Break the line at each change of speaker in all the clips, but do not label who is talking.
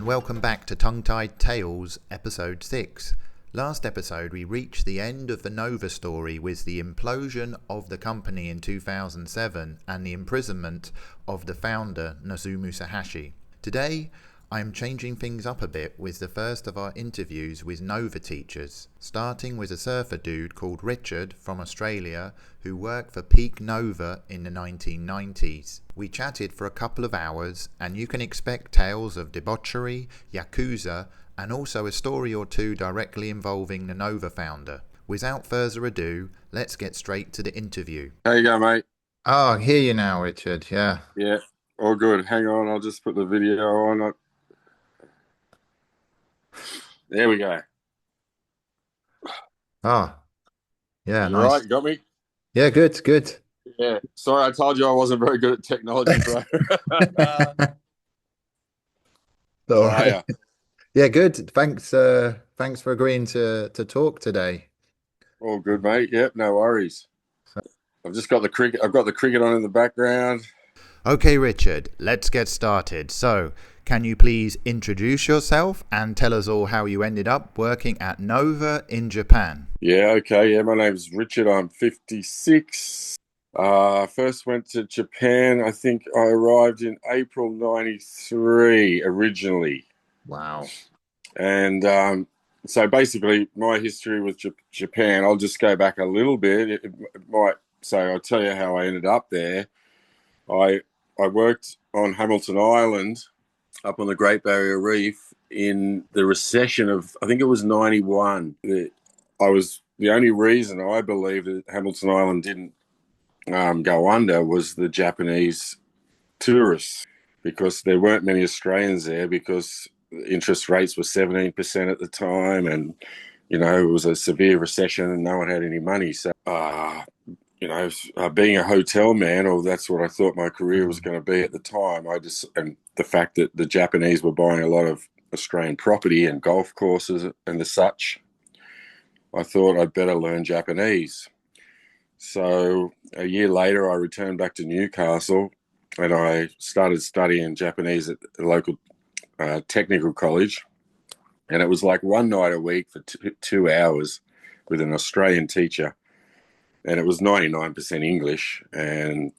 and welcome back to Tongue-Tied Tales, Episode 6. Last episode we reached the end of the Nova story with the implosion of the company in 2007 and the imprisonment of the founder, Nozomu Sahashi. Today, I am changing things up a bit with the first of our interviews with Nova teachers, starting with a surfer dude called Richard from Australia who worked for Peak Nova in the 1990s. We chatted for a couple of hours, and you can expect tales of debauchery, Yakuza, and also a story or two directly involving the Nova founder. Without further ado, let's get straight to the interview.
How you go, mate?
Oh, I hear you now, Richard. Yeah.
Yeah, all good. Hang on, I'll just put the video on. There we go.
Ah, yeah,
You
nice.
right? You got me?
Yeah, good.
Yeah. Sorry, I told you I wasn't very good at technology, bro.
All
How are
right.
you?
Yeah, good. Thanks for agreeing to talk today.
All good, mate. Yep, no worries. I've just got the cricket. I've got the cricket on in the background.
Okay, Richard, let's get started. So, can you please introduce yourself and tell us all how you ended up working at Nova in Japan?
Yeah, okay. Yeah, my name's Richard. I'm 56. First went to Japan. I think I arrived in April '93 originally.
Wow.
And so basically, my history with Japan, I'll just go back a little bit. It might, so I'll tell you how I ended up there. I I worked on Hamilton Island up on the Great Barrier Reef in the recession of, I think it was 91. I was the only reason I believe that Hamilton Island didn't go under was the Japanese tourists, because there weren't many Australians there, because interest rates were 17% at the time, and it was a severe recession and no one had any money. So being a hotel man, or that's what I thought my career was going to be at the time, and the fact that the Japanese were buying a lot of Australian property and golf courses and the such, I thought I'd better learn Japanese. So a year later, I returned back to Newcastle and I started studying Japanese at the local technical college. And it was like one night a week for 2 hours with an Australian teacher. And it was 99% English. And,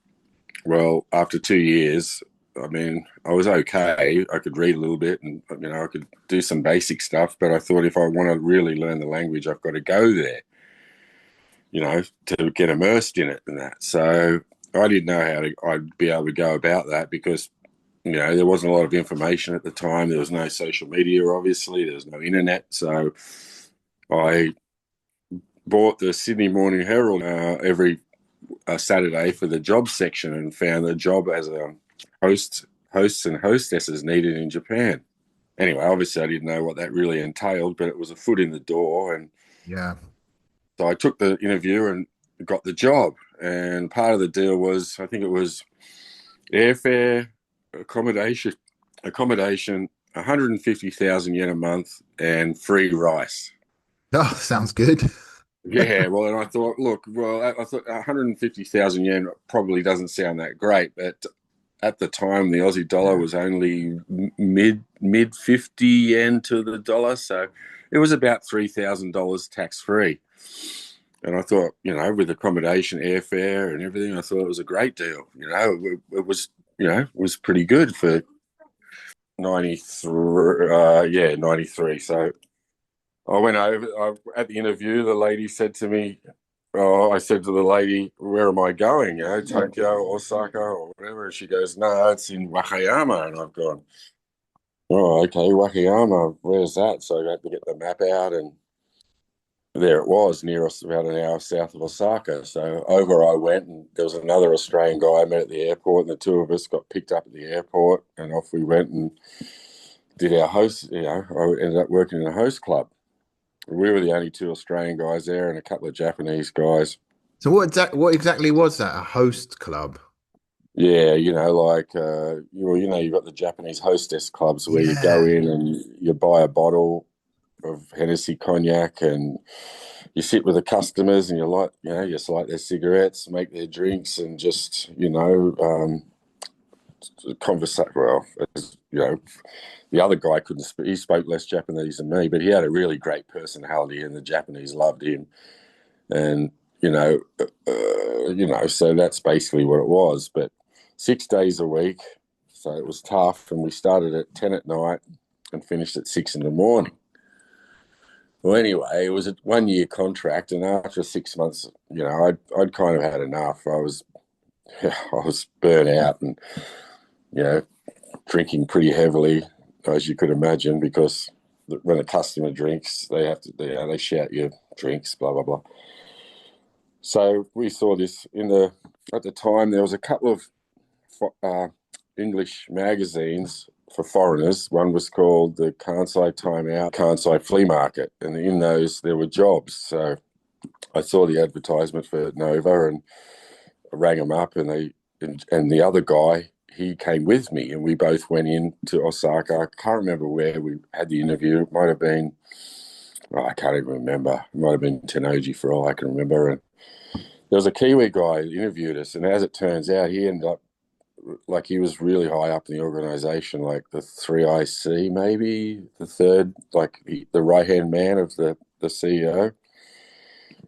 well, after 2 years, I mean, I was okay. I could read a little bit and, I could do some basic stuff. But I thought, if I want to really learn the language, I've got to go there, to get immersed in it and that. So I didn't know how I'd be able to go about that, because, there wasn't a lot of information at the time. There was no social media, obviously. There was no internet. So I bought the Sydney Morning Herald every Saturday for the job section, and found a job as a hosts and hostesses needed in Japan. Anyway, obviously I didn't know what that really entailed, but it was a foot in the door. And
Yeah.
so I took the interview and got the job. And part of the deal was, I think it was airfare, accommodation, 150,000 yen a month, and free rice.
Oh, sounds good.
Yeah, well, and I thought, I thought 150,000 yen probably doesn't sound that great, but at the time the Aussie dollar was only mid 50 yen to the dollar, so it was about $3,000 tax free. And I thought, with accommodation, airfare, and everything, I thought it was a great deal. It was pretty good for 93. 93. So I went over. At the interview, the lady said to me, I said to the lady, "Where am I going? Tokyo, Osaka, or whatever?" And she goes, "No, it's in Wakayama." And I've gone, "Oh, okay, Wakayama. Where's that?" So I had to get the map out, and there it was, near us, about an hour south of Osaka. So over I went, and there was another Australian guy I met at the airport, and the two of us got picked up at the airport, and off we went and did our host. I ended up working in a host club. We were the only two Australian guys there, and a couple of Japanese guys.
So what exactly was that? A host club?
Yeah, you've got the Japanese hostess clubs where you go
Yeah.
in and you buy a bottle of Hennessy cognac, and you sit with the customers and you just light their cigarettes, make their drinks, and just, conversation. Well, as, you know, the other guy couldn't speak. He spoke less Japanese than me, but he had a really great personality, and the Japanese loved him. And so that's basically what it was. But 6 days a week, so it was tough. And we started at 10 at night and finished at 6 in the morning. Well, anyway, it was a 1 year contract, and after 6 months, I'd kind of had enough. I was burnt out, and drinking pretty heavily, as you could imagine, because when a customer drinks, they have to they shout your drinks, blah blah blah. So we saw this at the time. There was a couple of English magazines for foreigners. One was called the Kansai Time Out, Kansai Flea Market, and in those there were jobs. So I saw the advertisement for Nova and I rang them up, and the other guy, he came with me, and we both went into Osaka. I can't remember where we had the interview. It might have been, I can't even remember. It might have been Tennoji for all I can remember. And there was a Kiwi guy who interviewed us, and as it turns out, he ended up, like, he was really high up in the organisation, like the 3IC, maybe the third, like the right-hand man of the CEO.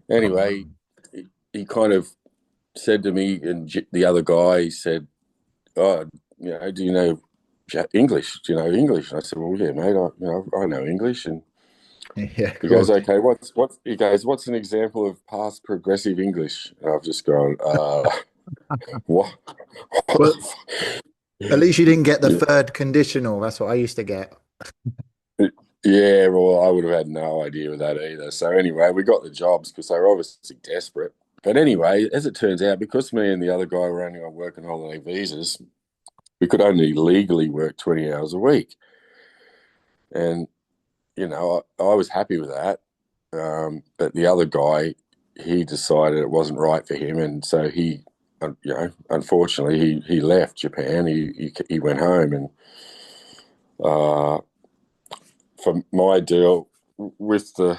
Anyway, he kind of said to me, and the other guy, he said, "Oh, do you know English? Do you know English?" And I said, "Well, yeah, mate, I know English." And
Yeah,
he
cool.
goes, "Okay, he goes, what's an example of past progressive English?" And I've just gone, what?
Well, at least you didn't get the
Yeah.
third conditional. That's what I used to get.
Yeah, well, I would have had no idea of that either. So anyway, we got the jobs because they were obviously desperate. But anyway, as it turns out, because me and the other guy were only on work and holiday visas, we could only legally work 20 hours a week. And, I was happy with that. But the other guy, he decided it wasn't right for him. And so unfortunately, he left Japan. He went home. And uh, for my deal with the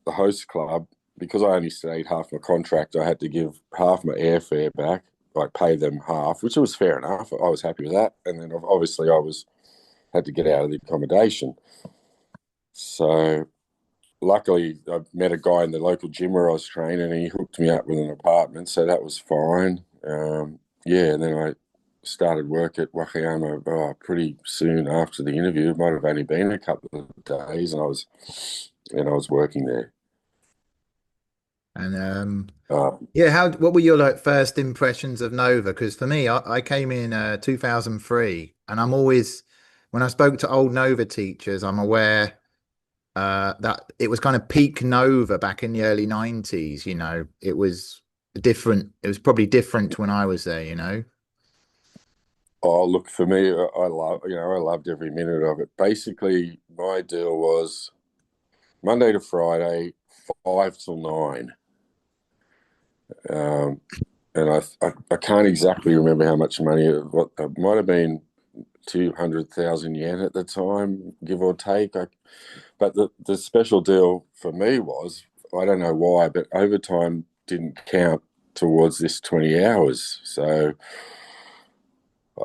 host club, because I only stayed half my contract, I had to give half my airfare back, like pay them half, which was fair enough. I was happy with that. And then obviously had to get out of the accommodation. So luckily I met a guy in the local gym where I was training, and he hooked me up with an apartment. So that was fine. And then I started work at Wakayama pretty soon after the interview. It might have only been a couple of days, and I was working there.
And
Uh,
yeah, what were your like first impressions of Nova? Because for me, I came in 2003, and I'm always, when I spoke to old Nova teachers, I'm aware that it was kind of peak Nova back in the early 90s. It was different. It was probably different when I was there.
oh, look, for me, I loved every minute of it. Basically, my deal was Monday to Friday, 5 till 9. And I can't exactly remember how much money it might have been 200,000 yen at the time, give or take. But the special deal for me was, I don't know why, but overtime didn't count towards this 20 hours. So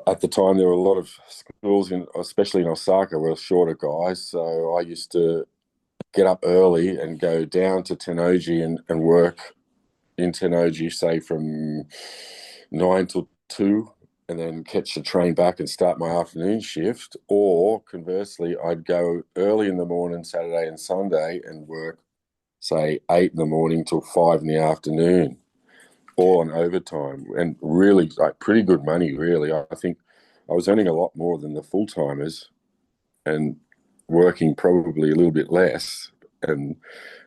at the time, there were a lot of schools, especially in Osaka, were shorter guys. So I used to get up early and go down to Tennoji and work in Tennoji, say from 9 till 2, and then catch the train back and start my afternoon shift. Or conversely, I'd go early in the morning, Saturday and Sunday, and work, say, 8 in the morning till 5 in the afternoon, or on overtime, and really like pretty good money. Really, I think I was earning a lot more than the full timers, and working probably a little bit less. And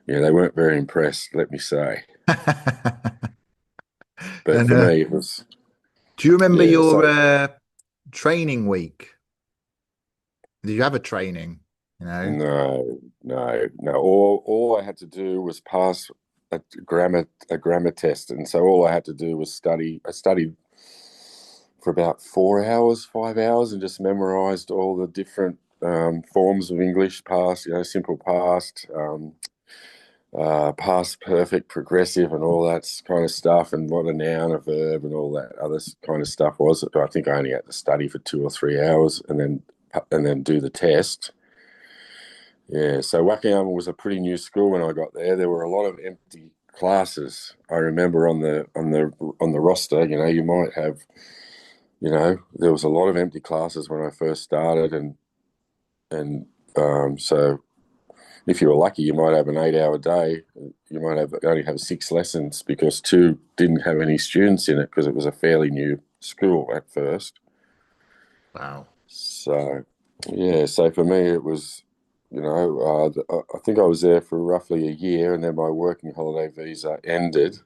they weren't very impressed, let me say. But
And
for me, it was,
do you remember
yeah.
your
So
training week? Did you have a training? You know?
no, no, no. All I had to do was pass a grammar test, and so all I had to do was study. I studied for about 4 hours, 5 hours, and just memorized all the different forms of English: past, simple past, past perfect, progressive, and all that kind of stuff, and what a noun, a verb, and all that other kind of stuff was. I think I only had to study for 2 or 3 hours and then do the test. Yeah, so Wakayama was a pretty new school when I got there. There were a lot of empty classes. I remember on the roster, you might have, there was a lot of empty classes when I first started, and so if you were lucky, you might have an 8-hour day. You might only have 6 lessons because two didn't have any students in it because it was a fairly new school at first.
Wow.
So, yeah, so for me, it was, I think I was there for roughly a year, and then my working holiday visa ended.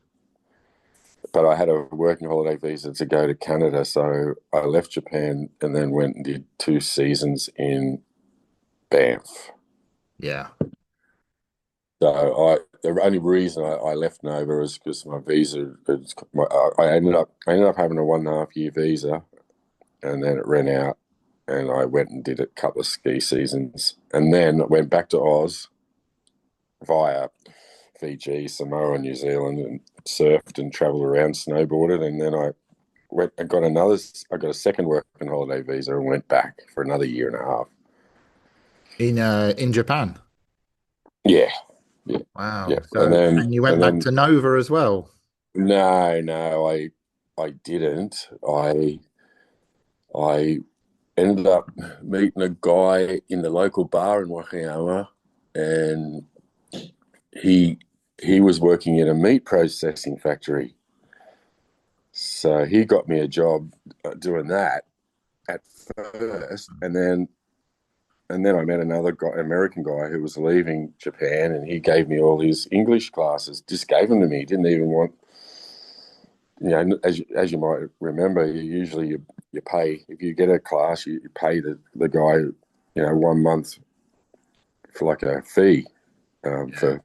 But I had a working holiday visa to go to Canada, so I left Japan and then went and did 2 seasons in Banff.
Yeah.
So the only reason I left Nova is because my visa, I ended up having a 1.5 year visa, and then it ran out, and I went and did a couple of ski seasons, and then went back to Oz via Fiji, Samoa, New Zealand, and surfed and travelled around, snowboarded, and then I went and I got a second working holiday visa and went back for another year and a half.
In Japan.
Yeah, yeah, yeah,
Wow.
and
So,
then
and you went
and
back
then
to Nova as well.
no, I didn't. I ended up meeting a guy in the local bar in Wakayama, and he he was working in a meat processing factory. So he got me a job doing that at first, and then I met another guy, American guy, who was leaving Japan, and he gave me all his English classes. Just gave them to me. He didn't even want, as you might remember, you pay if you get a class, you pay the guy, 1 month for like a fee
Yeah.
for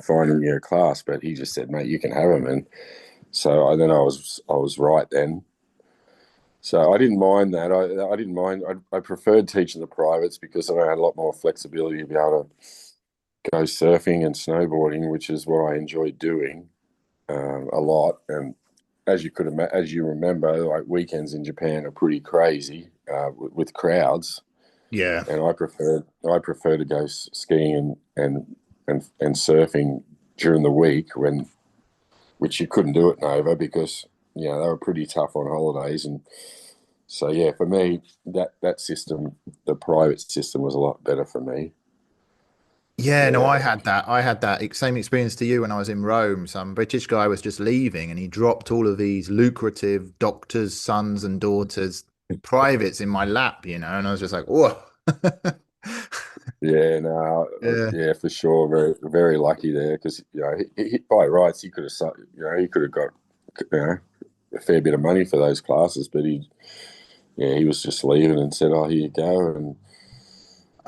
finding you a class. But he just said, "Mate, you can have them." And so I was right then. So I didn't mind that. I didn't mind. I preferred teaching the privates because I had a lot more flexibility to be able to go surfing and snowboarding, which is what I enjoyed doing a lot. And as you remember, like weekends in Japan are pretty crazy with crowds.
Yeah.
And I prefer to go skiing and surfing during the week which you couldn't do at Nova because they were pretty tough on holidays. And so yeah, for me that system, the private system, was a lot better for me.
Yeah, no, I
Yeah,
had that. I had that same experience to you when I was in Rome. Some British guy was just leaving and he dropped all of these lucrative doctors' sons and daughters privates in my lap, and I was just like, whoa.
yeah, no,
Yeah.
yeah, for sure. Very, very lucky there because by rights he could have, he could have got a fair bit of money for those classes, but he was just leaving and said, "Oh, here you go," and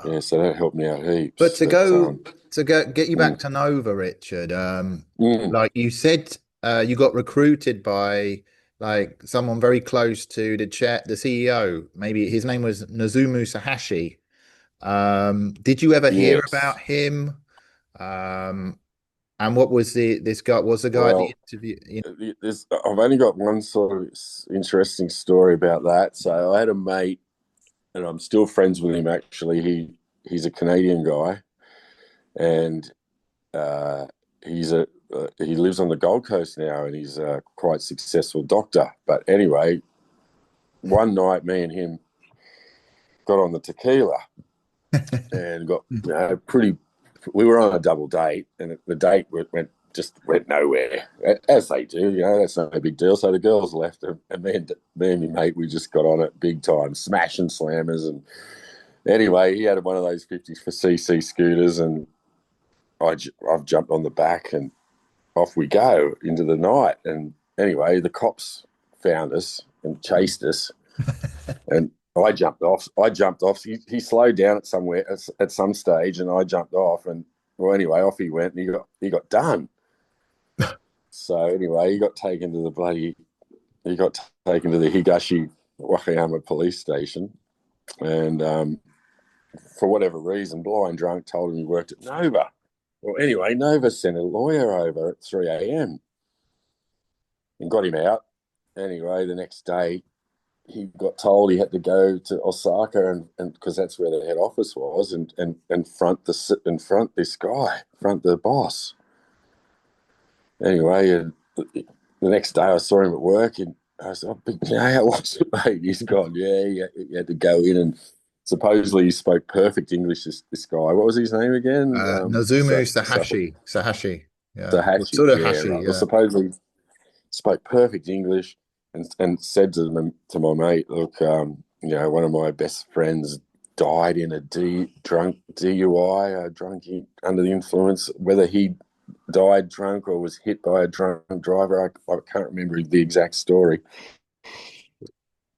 yeah, so that helped me out
But
heaps.
to
But
go to get you back
mm,
to Nova, Richard,
mm,
like you said, you got recruited by like someone very close to the CEO. Maybe his name was Nozumu Sahashi. Did you ever hear about
yes.
him? And what was this guy? Was the guy at the
Well,
interview?
I've only got one sort of interesting story about that. So I had a mate, and I'm still friends with him. Actually, he's a Canadian guy, and uh, he lives on the Gold Coast now, and he's a quite successful doctor. But anyway, one night, me and him got on the tequila and got pretty. We were on a double date, and the date went nowhere, as they do. That's no big deal. So the girls left, and me and my mate, we just got on it big time, smashing slammers. And anyway, he had one of those 50cc scooters, and I've jumped on the back, and off we go into the night. And anyway, the cops found us and chased us, and I jumped off. He slowed down at some stage, and I jumped off. And well, anyway, off he went, and he got done. So anyway, he got taken to the Higashi Wakayama police station, and for whatever reason, blind drunk told him he worked at Nova. Well, anyway, Nova sent a lawyer over at 3 a.m. and got him out. Anyway, the next day he got told he had to go to Osaka and because that's where the head office was and front this guy, front the boss. Anyway, and the next day I saw him at work and I said, "Oh, big day, how was it, mate?" He's gone, "Yeah, he had to go in and supposedly he spoke perfect English. This guy, what was his name again?
Nozumu Sahashi. Yeah. Well,
Tahashi. Yeah,
Tsuruhashi,
right. Well,
yeah.
supposedly spoke perfect English and said to my mate, "Look, one of my best friends died in a drunk DUI, under the influence. Whether he died drunk or was hit by a drunk driver, I can't remember the exact story.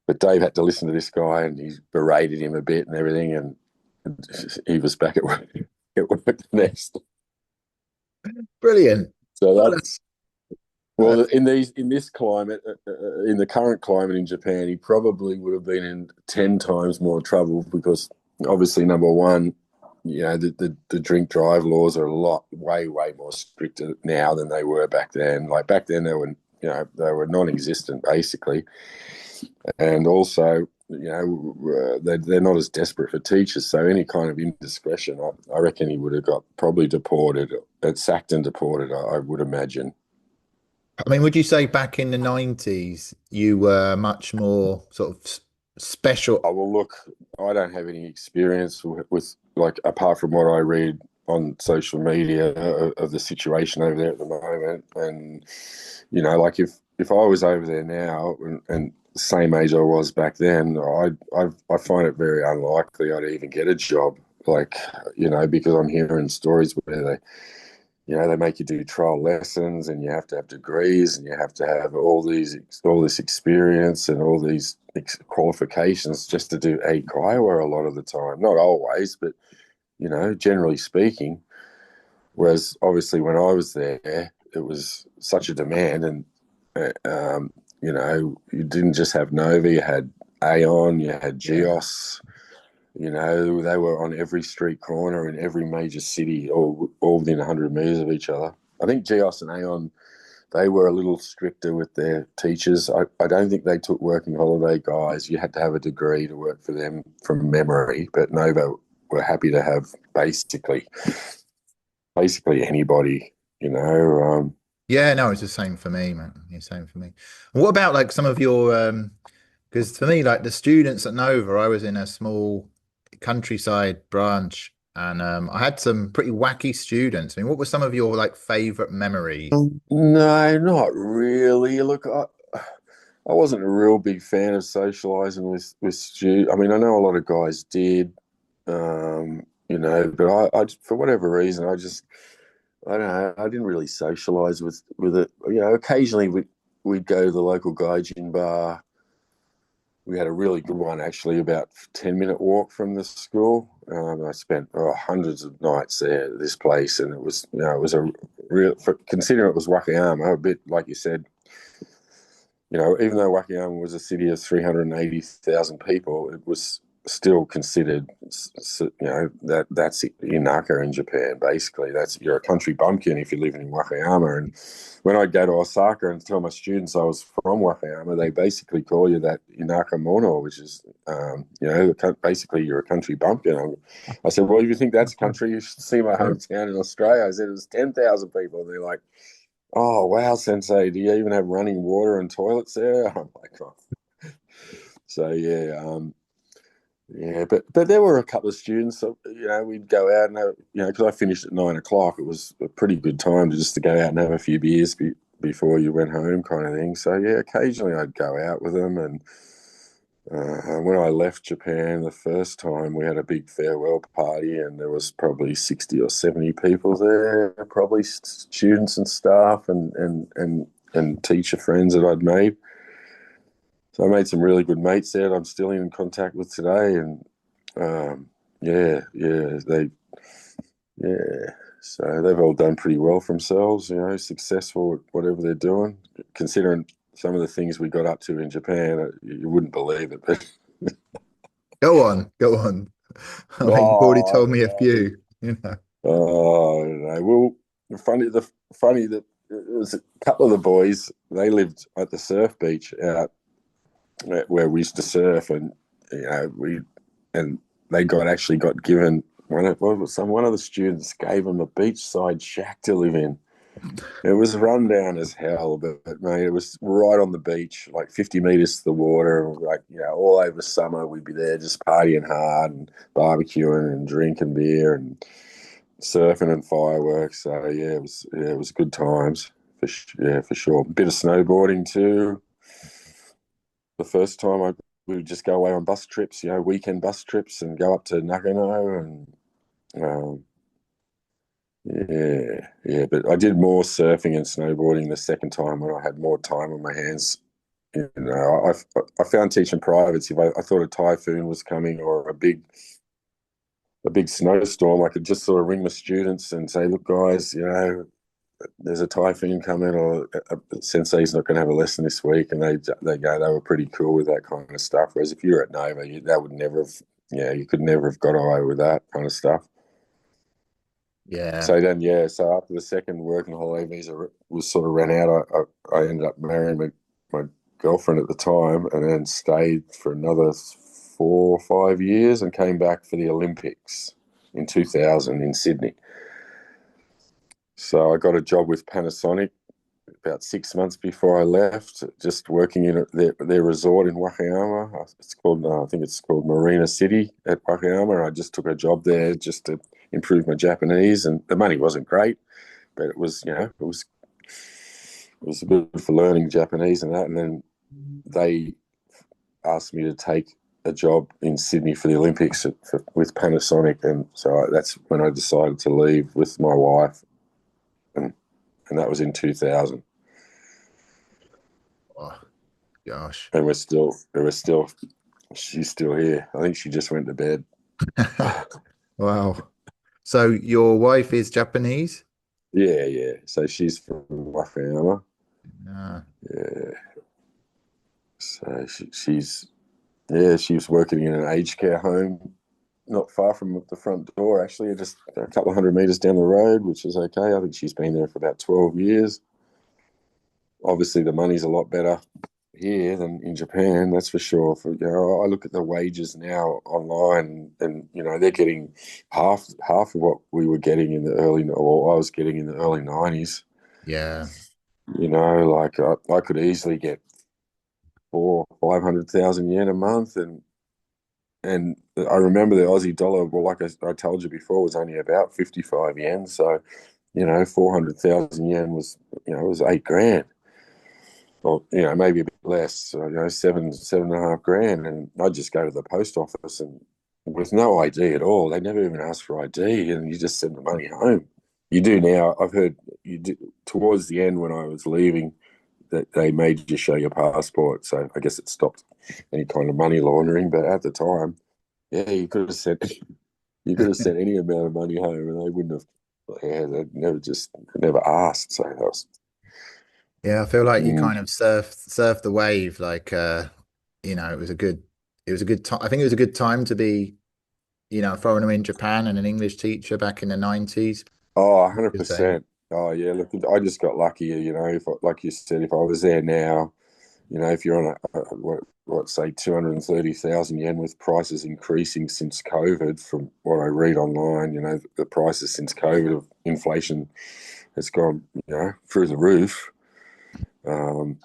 But Dave had to listen to this guy, and he berated him a bit and everything, and he was back at work, the next.
Brilliant.
So
Oh,
that's well, in this climate, in the current climate in Japan, he probably would have been in 10 times more trouble because obviously, number one, the drink drive laws are a lot way more stricter now than they were back then. Like back then, they were non-existent basically, and also they're not as desperate for teachers. So any kind of indiscretion, I reckon he would have got probably deported, sacked and deported. I would imagine.
I mean, would you say back in the 90s you were much more sort of special?
Oh, well, look, I don't have any experience with like apart from what I read on social media of the situation over there at the moment, and like if I was over there now and same age I was back then, I find it very unlikely I'd even get a job. Like because I'm hearing stories where they make you do trial lessons and you have to have degrees and you have to have all this experience and all these qualifications just to do Kaiwa a lot of the time. Not always, but generally speaking. Whereas obviously when I was there, it was such a demand, and you didn't just have Nova, you had Aon, you had
Yeah.
Geos. They were on every street corner in every major city, all within 100 meters of each other. I think Geos and Aon, they were a little stricter with their teachers. I don't think they took working holiday guys. You had to have a degree to work for them from memory, but Nova were happy to have basically anybody, you know.
Yeah, no, it's the same for me, man. It's the same for me. What about like some of your because for me, like the students at Nova, I was in a small countryside branch and I had some pretty wacky students. I mean, what were some of your like favorite memories?
No, not really. Look, I wasn't a real big fan of socializing with students. I mean, I know a lot of guys did, but I for whatever reason, I don't know. I didn't really socialize with it. Occasionally we'd go to the local gaijin bar. We had a really good one actually, about 10-minute walk from the school. I spent hundreds of nights there at this place, and it was a real. Considering it was Wakayama, a bit like you said. Even though Wakayama was a city of 380,000 people, it was still considered, that's Inaka in Japan. Basically, you're a country bumpkin if you're living in Wakayama. And when I'd go to Osaka and tell my students I was from Wakayama, they basically call you that Inaka mono, which is, basically you're a country bumpkin. I said, well, if you think that's country, you should see my hometown in Australia. I said it was 10,000 people. And they're like, "Oh wow, Sensei! Do you even have running water and toilets there?" I'm like, "Oh." So but there were a couple of students. So, we'd go out and because I finished at 9 o'clock. It was a pretty good time to go out and have a few beers before you went home, kind of thing. So yeah, occasionally I'd go out with them. And when I left Japan the first time, we had a big farewell party, and there was probably 60 or 70 people there, probably students and staff and teacher friends that I'd made. So I made some really good mates there that I'm still in contact with today, and yeah. So they've all done pretty well for themselves, successful at whatever they're doing. Considering some of the things we got up to in Japan, you wouldn't believe it, but.
Go on, go on. I mean, you've already
Oh, I
told
don't
me a
know.
few.
Oh, I don't know. Well, the funny that it was a couple of the boys. They lived at the surf beach out where we used to surf, and we and they got given one of the students gave them a beachside shack to live in. It was run down as hell, but mate, it was right on the beach, like 50 meters to the water. Like, all over summer, we'd be there just partying hard and barbecuing and drinking beer and surfing and fireworks. So it was good times for sure. A bit of snowboarding too. The first time we would just go away on bus trips, weekend bus trips, and go up to Nagano and um, yeah. But I did more surfing and snowboarding the second time when I had more time on my hands. I found teaching privates. If I thought a typhoon was coming or a big snowstorm, I could just sort of ring the students and say, "Look, guys, there's a typhoon coming, or Sensei's not going to have a lesson this week," and they were pretty cool with that kind of stuff. Whereas if you're at Nova, that would never have, you could never have got away with that kind of stuff.
Yeah.
So then, so after the second working holiday visa was sort of ran out, I ended up marrying my girlfriend at the time, and then stayed for another 4 or 5 years, and came back for the Olympics in 2000 in Sydney. So I got a job with Panasonic about 6 months before I left, just working in their resort in Wakayama. I think it's called Marina City at Wakayama. I just took a job there just to improve my Japanese, and the money wasn't great, but it was good for learning Japanese and that. And then they asked me to take a job in Sydney for the Olympics with Panasonic, and so that's when I decided to leave with my wife, and that was in 2000.
Oh, gosh.
And she's still here. I think she just went to bed.
Wow. So your wife is Japanese?
Yeah, yeah. So she's from Wakayama.
Ah,
Yeah. So she was working in an aged care home not far from the front door, actually, just a couple of 100 meters down the road, which is okay. I think she's been there for about 12 years. Obviously, the money's a lot better here than in Japan, that's for sure. I look at the wages now online, and they're getting half of what we were getting in the or I was getting in the early '90s.
yeah.
Like I could easily get 400,000 or 500,000 yen a month, and I remember the Aussie dollar. Well, like I told you before, was only about 55 yen. So 400,000 yen was 8 grand, or maybe a bit less. So, seven and a half grand, and I'd just go to the post office and with no ID at all. They never even ask for ID, and you just send the money home. You do now. I've heard you do towards the end when I was leaving that they made you show your passport. So I guess it stopped any kind of money laundering. But at the time, yeah, you could have sent any amount of money home, and they wouldn't have. Yeah, they never asked. So that was.
Yeah, I feel like you
Mm.
kind of surfed the wave. Like it was a good time. I think it was a good time to be, a foreigner in Japan and an English teacher back in the 90s.
Oh,
Because they
100%. Oh, yeah. Look, I just got lucky. Like you said, if I was there now, if you're on say 230,000 yen, with prices increasing since COVID, from what I read online, the prices since COVID of inflation has gone, through the roof. And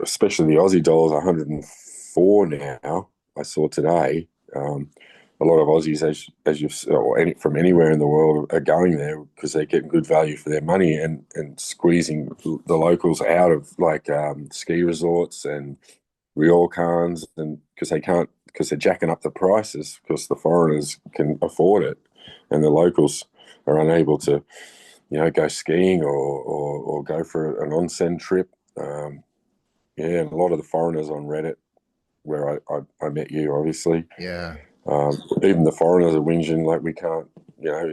especially the Aussie dollar is 104 now. I saw today. A lot of Aussies, as from anywhere in the world, are going there because they're getting good value for their money, and squeezing the locals out of like ski resorts and ryokans, and because they're jacking up the prices because the foreigners can afford it, and the locals are unable to go skiing or go for an onsen trip. Um, yeah, and a lot of the foreigners on Reddit, where I met you, obviously,
yeah,
even the foreigners are whinging like we can't.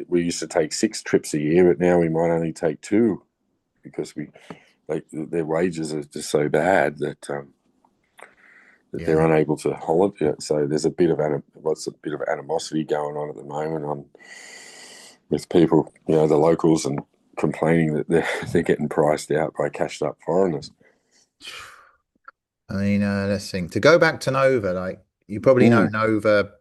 We used to take 6 trips a year, but now we might only take 2 because their wages are just so bad that they're
Yeah.
unable to hold it. So there's a bit of what's a bit of animosity going on at the moment on with people, the locals, and complaining that they're getting priced out by cashed up foreigners.
I mean, let's think. To go back to Nova, like you probably know
Mm.
Nova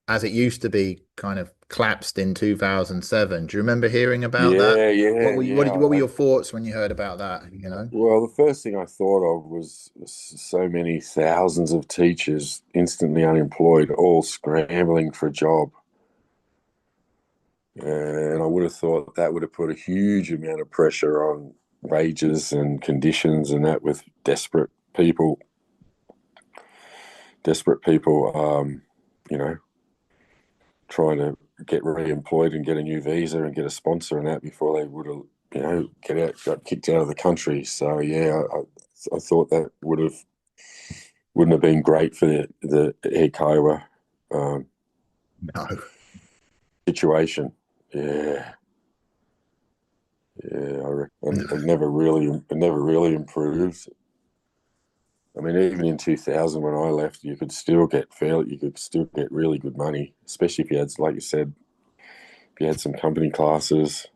as it used to be kind of collapsed in 2007. Do you remember hearing about that?
Yeah,
What
yeah,
were
yeah.
what were your thoughts when you heard about that, you know?
Well, the first thing I thought of was so many thousands of teachers instantly unemployed, all scrambling for a job. And I would have thought that would have put a huge amount of pressure on wages and conditions and that with desperate people, you know, trying to get re-employed and get a new visa and get a sponsor and that before they would have, got kicked out of the country. So yeah, I thought that wouldn't have been great for the Air Kiowa
No.
situation. Yeah, yeah, I reckon it never really improved. I mean, even in 2000 when I left, you could still get really good money, especially if you had, like you said, if you had some company classes.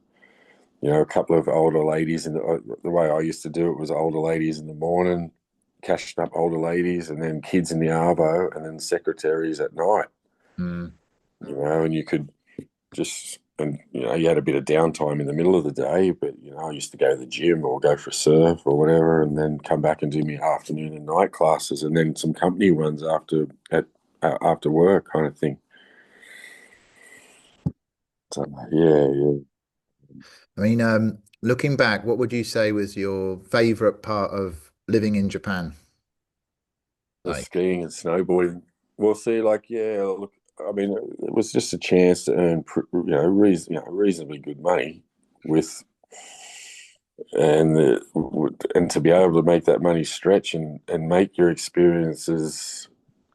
A couple of older ladies, and the way I used to do it was older ladies in the morning, cashed up older ladies, and then kids in the arvo, and then secretaries at night.
Mm.
And you could you had a bit of downtime in the middle of the day, but I used to go to the gym or go for a surf or whatever, and then come back and do my afternoon and night classes, and then some company ones after work kind of thing. So yeah, yeah.
I mean, looking back, what would you say was your favorite part of living in Japan?
The
Like,
skiing and snowboarding. Well, see, like, yeah, look, I mean, it was just a chance to earn, reasonably good money with, and and to be able to make that money stretch and make your experiences,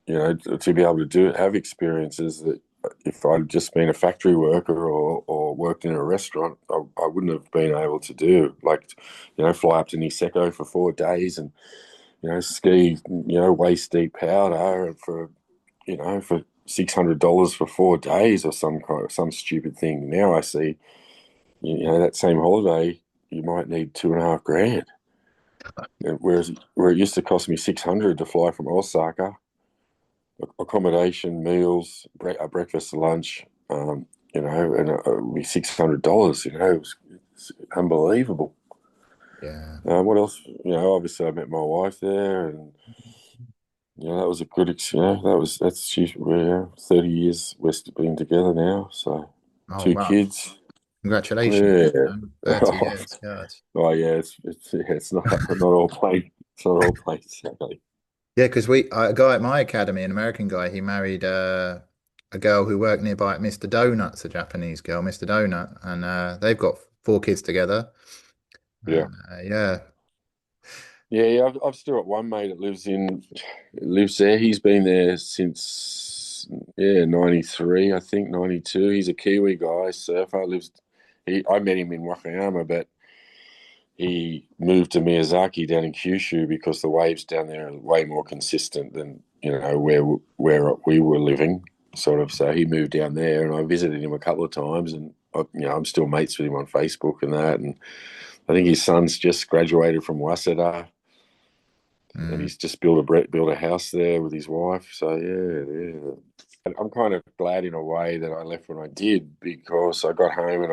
to be able to have experiences that if I'd just been a factory worker or worked in a restaurant, I wouldn't have been able to do. Like, fly up to Niseko for 4 days and ski, waist deep powder for $600 for 4 days or some stupid thing. Now I see, that same holiday you might need 2.5 grand. Whereas where it used to cost me 600 to fly from Osaka, accommodation, meals, a breakfast, lunch, and it would be $600. It's unbelievable.
yeah.
What else? Obviously I met my wife there, and that was a good, we're 30 years we've been together now, so
Oh,
two
wow.
kids.
Congratulations.
Yeah.
30 years. God.
Oh yeah, it's not all plain. It's not all plain sailing.
Yeah, because a guy at my academy, an American guy, he married a girl who worked nearby at Mr. Donut's, a Japanese girl, Mr. Donut, and they've got 4 kids together.
Yeah.
Yeah.
Yeah. I've still got one mate that lives there. He's been there since '93, I think '92. He's a Kiwi guy, surfer. I met him in Wakayama, but he moved to Miyazaki down in Kyushu because the waves down there are way more consistent than where we were living, sort of. So he moved down there, and I visited him a couple of times, and I'm still mates with him on Facebook and that. And I think his son's just graduated from Waseda, and
Mm.
he's just built a house there with his wife. So yeah, yeah. And I'm kind of glad in a way that I left when I did, because I got home and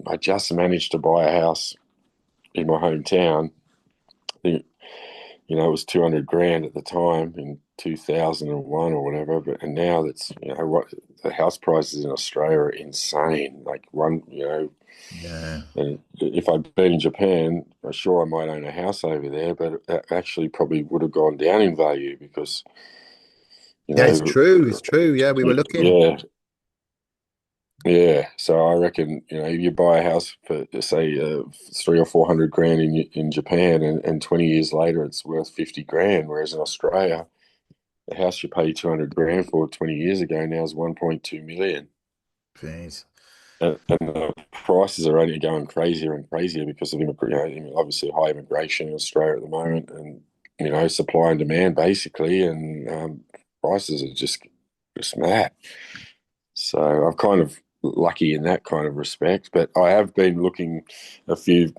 I just managed to buy a house in my hometown. I think, it was 200 grand at the time in 2001 or whatever. And now what the house prices in Australia are insane. Like
Yeah.
and if I'd been in Japan, I'm sure I might own a house over there, but it actually probably would have gone down in value because, you
Yeah, it's
know,
true. It's true. Yeah, we were looking.
yeah, yeah. So I reckon, if you buy a house for say 300 or 400 grand in Japan, and 20 years later it's worth 50 grand, whereas in Australia, the house you paid 200 grand for 20 years ago now is 1.2 million.
Jeez.
And the prices are only going crazier and crazier because of obviously high immigration in Australia at the moment, and supply and demand basically, and prices are just mad. So I'm kind of lucky in that kind of respect. But I have been looking a few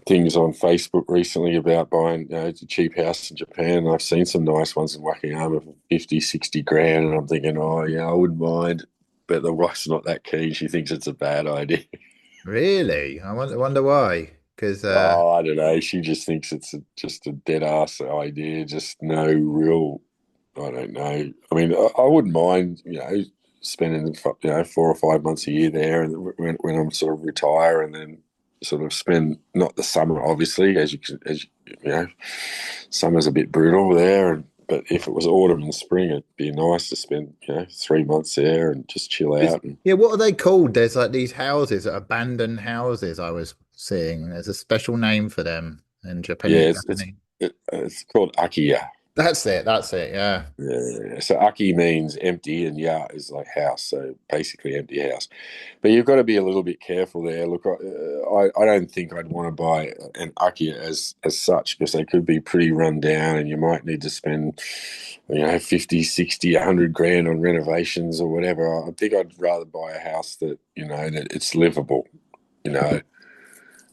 things on Facebook recently about buying a cheap house in Japan. And I've seen some nice ones in Wakayama for 50, 60 grand. And I'm thinking, oh, yeah, I wouldn't mind. But the wife's not that keen. She thinks it's a bad idea.
Really? I wonder why. Because
Oh, I don't know. She just thinks it's just a dead ass idea. Just no real. I don't know. I mean, I wouldn't mind, spending 4 or 5 months a year there, and when I'm sort of retire, and then sort of spend not the summer, obviously, you know, summer's a bit brutal there, but if it was autumn and spring, it'd be nice to spend 3 months there and just chill out. And
yeah, what are they called? There's like these houses, abandoned houses. I was seeing. There's a special name for them in
yeah,
Japanese.
it's called Akiya.
That's it. That's it. Yeah.
Yeah. So Aki means empty, and Ya is like house. So basically, empty house. But you've got to be a little bit careful there. Look, I don't think I'd want to buy an Aki as such, because they could be pretty run down, and you might need to spend 50, 60, 100 grand on renovations or whatever. I think I'd rather buy a house that that it's livable. You know,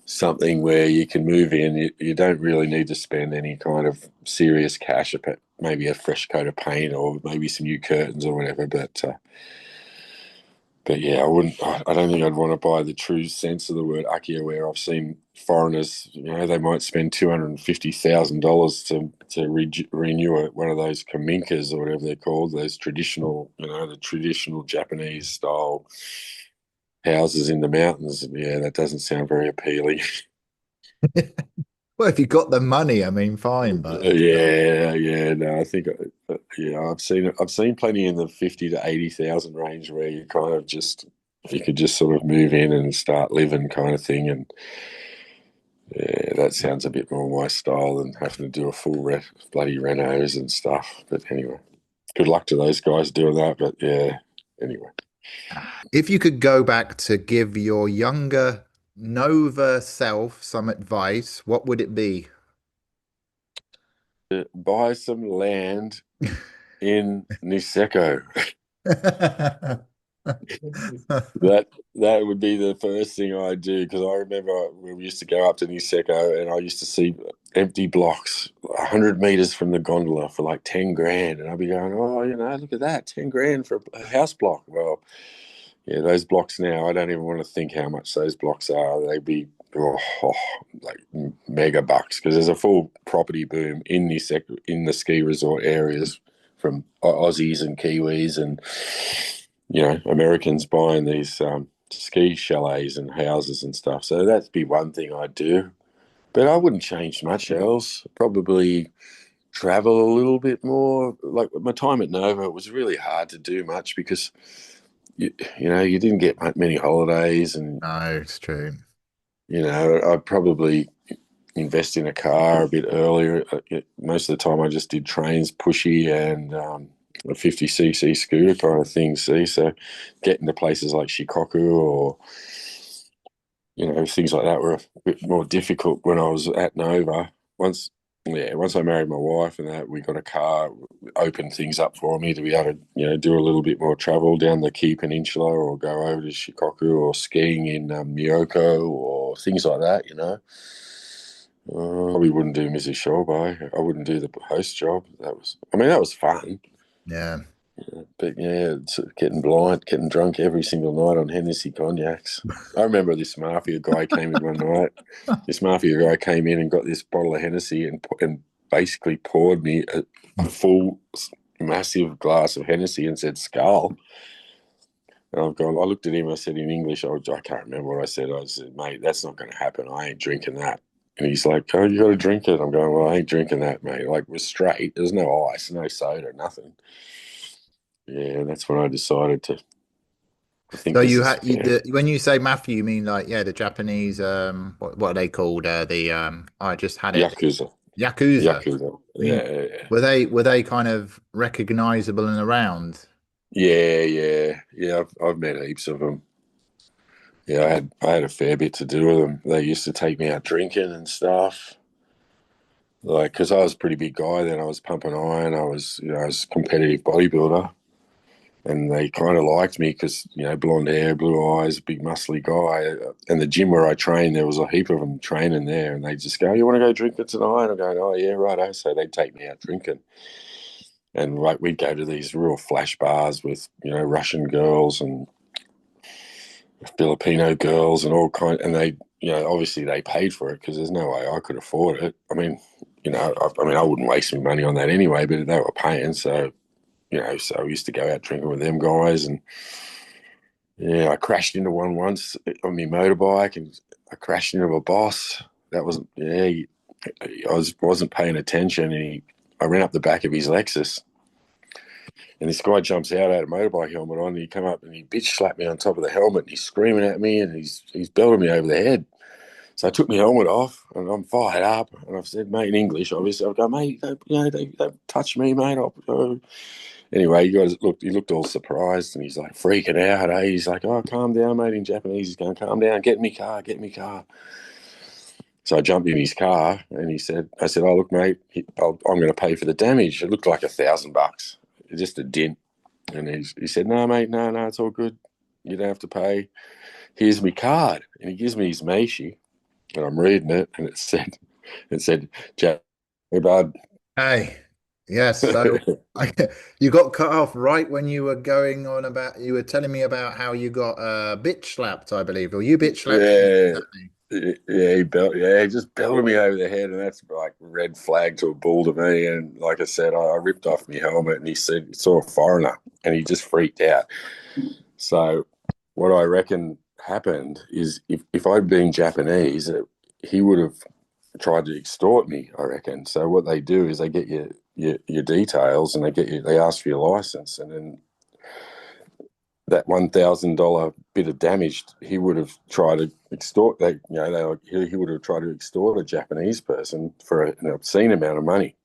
something where you can move in. You don't really need to spend any kind of serious cash, maybe a fresh coat of paint or maybe some new curtains or whatever. But yeah, I wouldn't. I don't think I'd want to buy the true sense of the word Akiya, where I've seen foreigners. They might spend $250,000 to renew one of those kaminkas or whatever they're called, those traditional, the traditional Japanese style houses in the mountains. Yeah, that doesn't sound very appealing.
Well, if you got the money, I mean, fine, but
Yeah. No, I think, I've seen plenty in the 50 to 80,000 range where you could just sort of move in and start living kind of thing, and yeah, that sounds a bit more my style than having to do a full bloody renos and stuff. But anyway, good luck to those guys doing that. But yeah, anyway.
if you could go back to give your younger Nova self some advice, what would it be?
Buy some land in Niseko. That that would be the first thing I'd do, because I remember we used to go up to Niseko and I used to see empty blocks 100 meters from the gondola for like 10 grand, and I'd be going, oh, look at that, 10 grand for a house block. Well, yeah, those blocks now, I don't even want to think how much those blocks are. They'd be like mega bucks, because there's a full property boom in the ski resort areas, from Aussies and Kiwis and Americans buying these ski chalets and houses and stuff. So that'd be one thing I'd do. But I wouldn't change much else. Probably travel a little bit more. Like my time at Nova, it was really hard to do much because you didn't get many holidays, and
No, it's true.
I'd probably invest in a car a bit earlier. Most of the time, I just did trains, pushy, and a 50cc scooter kind of thing. See, so getting to places like Shikoku or things like that were a bit more difficult when I was at Nova. Once I married my wife and that, we got a car, opened things up for me to be able to do a little bit more travel down the Key Peninsula, or go over to Shikoku, or skiing in Myoko, or things like that. Probably wouldn't do Mrs. Shorbay. I wouldn't do the host job. That was fun.
Yeah.
But yeah, it's getting blind, getting drunk every single night on Hennessy cognacs. I remember this mafia guy came in one night. This mafia guy came in and got this bottle of Hennessy and basically poured me a full, massive glass of Hennessy and said, "Skull." And I looked at him, I said in English, I can't remember what I said. I said, "Mate, that's not going to happen. I ain't drinking that." And he's like, "Oh, you got to drink it." I'm going, "Well, I ain't drinking that, mate." Like, we're straight. There's no ice, no soda, nothing. Yeah, that's when I decided to think
So
this
you
is
had
fair.
when you say mafia, you mean like the Japanese what are they called? I just had it.
Yakuza.
Yakuza.
Yakuza.
I mean,
Yeah.
were they kind of recognizable and around?
Yeah. I've met heaps of them. Yeah, I had a fair bit to do with them. They used to take me out drinking and stuff. Like, because I was a pretty big guy then. I was pumping iron. I was a competitive bodybuilder, and they kind of liked me because blonde hair, blue eyes, big muscly guy. And the gym where I trained, there was a heap of them training there, and they just go, "You want to go drinking tonight?" I'm going, "Oh yeah, righto." So they'd take me out drinking, and like we'd go to these real flash bars with Russian girls and Filipino girls and all kind, and they, obviously they paid for it because there's no way I could afford it. I mean, I wouldn't waste my money on that anyway, but they were paying, so so I used to go out drinking with them guys, and yeah, I crashed into one once on my motorbike, and I crashed into a boss. That was wasn't paying attention, and I ran up the back of his Lexus. And this guy jumps out, had a motorbike helmet on, and he come up and he bitch slapped me on top of the helmet, and he's screaming at me, and he's belting me over the head. So I took my helmet off, and I'm fired up, and I've said, mate, in English, obviously, I've gone, mate, don't touch me, mate. Anyway, he looked all surprised, and he's like freaking out. Eh? He's like, oh, calm down, mate. In Japanese, he's going, calm down, get in me car, get in me car. So I jumped in his car, and I said, oh, look, mate, I'm going to pay for the damage. It looked like $1,000, just a dent. And he said, no, mate, no, it's all good. You don't have to pay. Here's my card. And he gives me his Meishi, and I'm reading it, and it said, Jack, hey, bud.
Hey, yes. So you got cut off right when you were going on about, you were telling me about how you got bitch slapped, I believe, or you bitch slapped him.
Yeah, yeah, he just belted me over the head, and that's like red flag to a bull to me. And like I said, I ripped off my helmet, and he said he saw a foreigner, and he just freaked out. So what I reckon happened is if I'd been Japanese, he would have tried to extort me, I reckon. So what they do is they get your details, and they ask for your license, and then that $1,000 bit of damage, he would have tried to extort. He would have tried to extort a Japanese person for an obscene amount of money.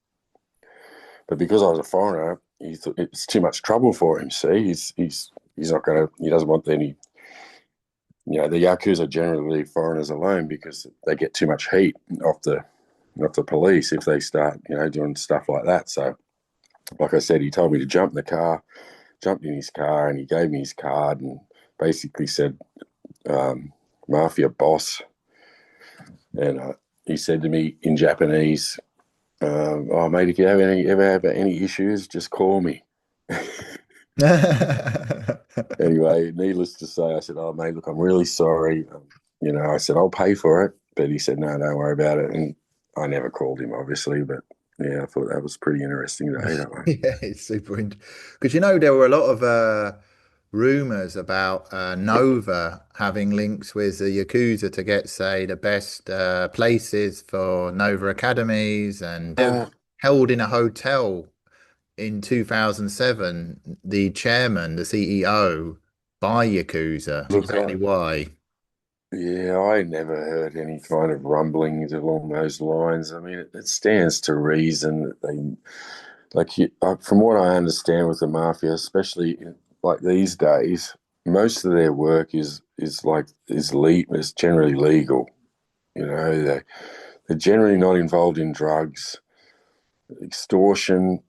But because I was a foreigner, he thought it's too much trouble for him. See, he's not going to. He doesn't want any. The Yakuza generally leave foreigners alone because they get too much heat off the police if they start doing stuff like that. So, like I said, he told me to jump in the car, jumped in his car, and he gave me his card and basically said, "Mafia boss," and he said to me in Japanese, "Oh mate, if you ever have any issues, just call me." Anyway, needless to say, I said, "Oh mate, look, I'm really sorry." I said, "I'll pay for it," but he said, "No, don't worry about it." And I never called him, obviously, but yeah, I thought that was pretty interesting day, that one.
Yeah, it's super interesting. Because there were a lot of rumors about Nova having links with the Yakuza to get, say, the best places for Nova academies, and they've
Uh,
held in a hotel in 2007, the chairman, the CEO, by Yakuza.
look,
Exactly why.
yeah, I never heard any kind of rumblings along those lines. I mean, it stands to reason that from what I understand with the mafia, especially like these days, most of their work is generally legal. They're generally not involved in drugs, extortion.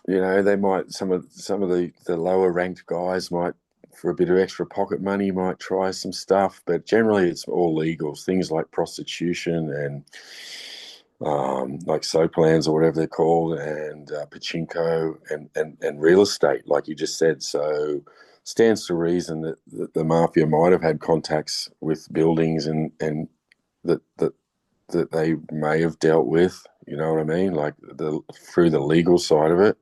They might some of the lower ranked guys might, for a bit of extra pocket money, might try some stuff, but generally it's all legal. Things like prostitution and like soap plans or whatever they're called, and pachinko and real estate, like you just said. So stands to reason that the mafia might have had contacts with buildings and that that they may have dealt with. You know what I mean? Like through the legal side of it.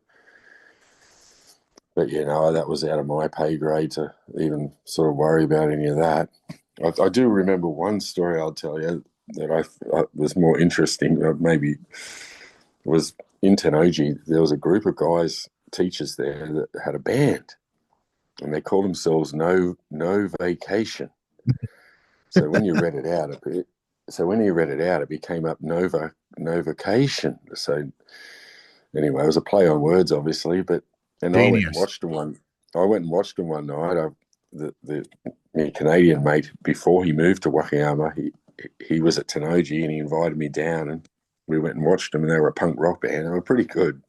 But that was out of my pay grade to even sort of worry about any of that. I do remember one story I'll tell you that I was more interesting. Maybe was in Tenoji. There was a group of guys, teachers there, that had a band, and they called themselves No Vacation. So when you read it out a bit, it became up No Vacation. So anyway, it was a play on words, obviously. But and I went and
Genius.
watched them one. I went and watched them one night. The my Canadian mate, before he moved to Wakayama, he was at Tenoji, and he invited me down, and we went and watched them, and they were a punk rock band. They were pretty good.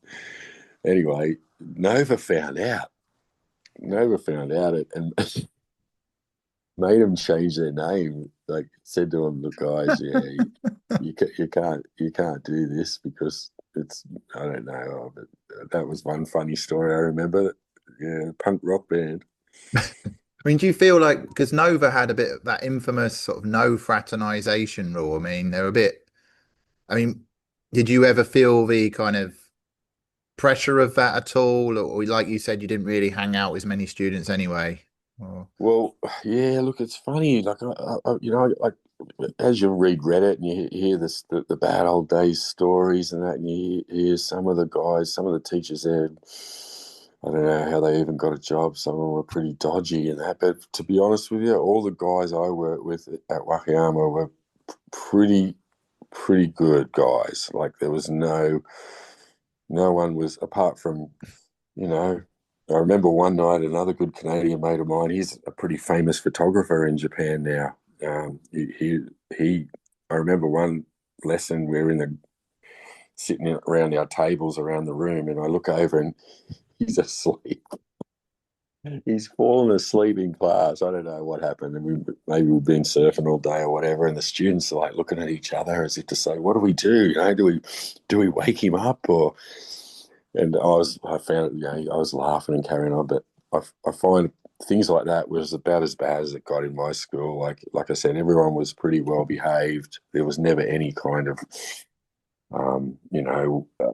Anyway, Nova found out. Nova found out it and made them change their name. Like said to them, look, guys, yeah, you can't do this because it's I don't know, but that was one funny story I remember. Yeah, punk rock band.
I mean, do you feel like because Nova had a bit of that infamous sort of no fraternization rule? I mean, they're a bit. I mean, did you ever feel the kind of pressure of that at all, or like you said, you didn't really hang out with many students anyway? Or...
Well, yeah, look, it's funny. Like, like as you read Reddit and you hear the bad old days stories and that, and you hear some of the guys, some of the teachers there, I don't know how they even got a job. Some of them were pretty dodgy and that. But to be honest with you, all the guys I worked with at Wakayama were pretty good guys. Like, there was no one was apart from, you know, I remember one night another good Canadian mate of mine. He's a pretty famous photographer in Japan now. He I remember one lesson we are in the sitting around our tables around the room, and I look over and he's asleep. He's fallen asleep in class. I don't know what happened, and maybe we've been surfing all day or whatever. And the students are like looking at each other as if to say, "What do we do? You know, do we wake him up or?" And I found, I was laughing and carrying on, but I find things like that was about as bad as it got in my school. Like I said, everyone was pretty well behaved. There was never any kind of, um, you know, uh,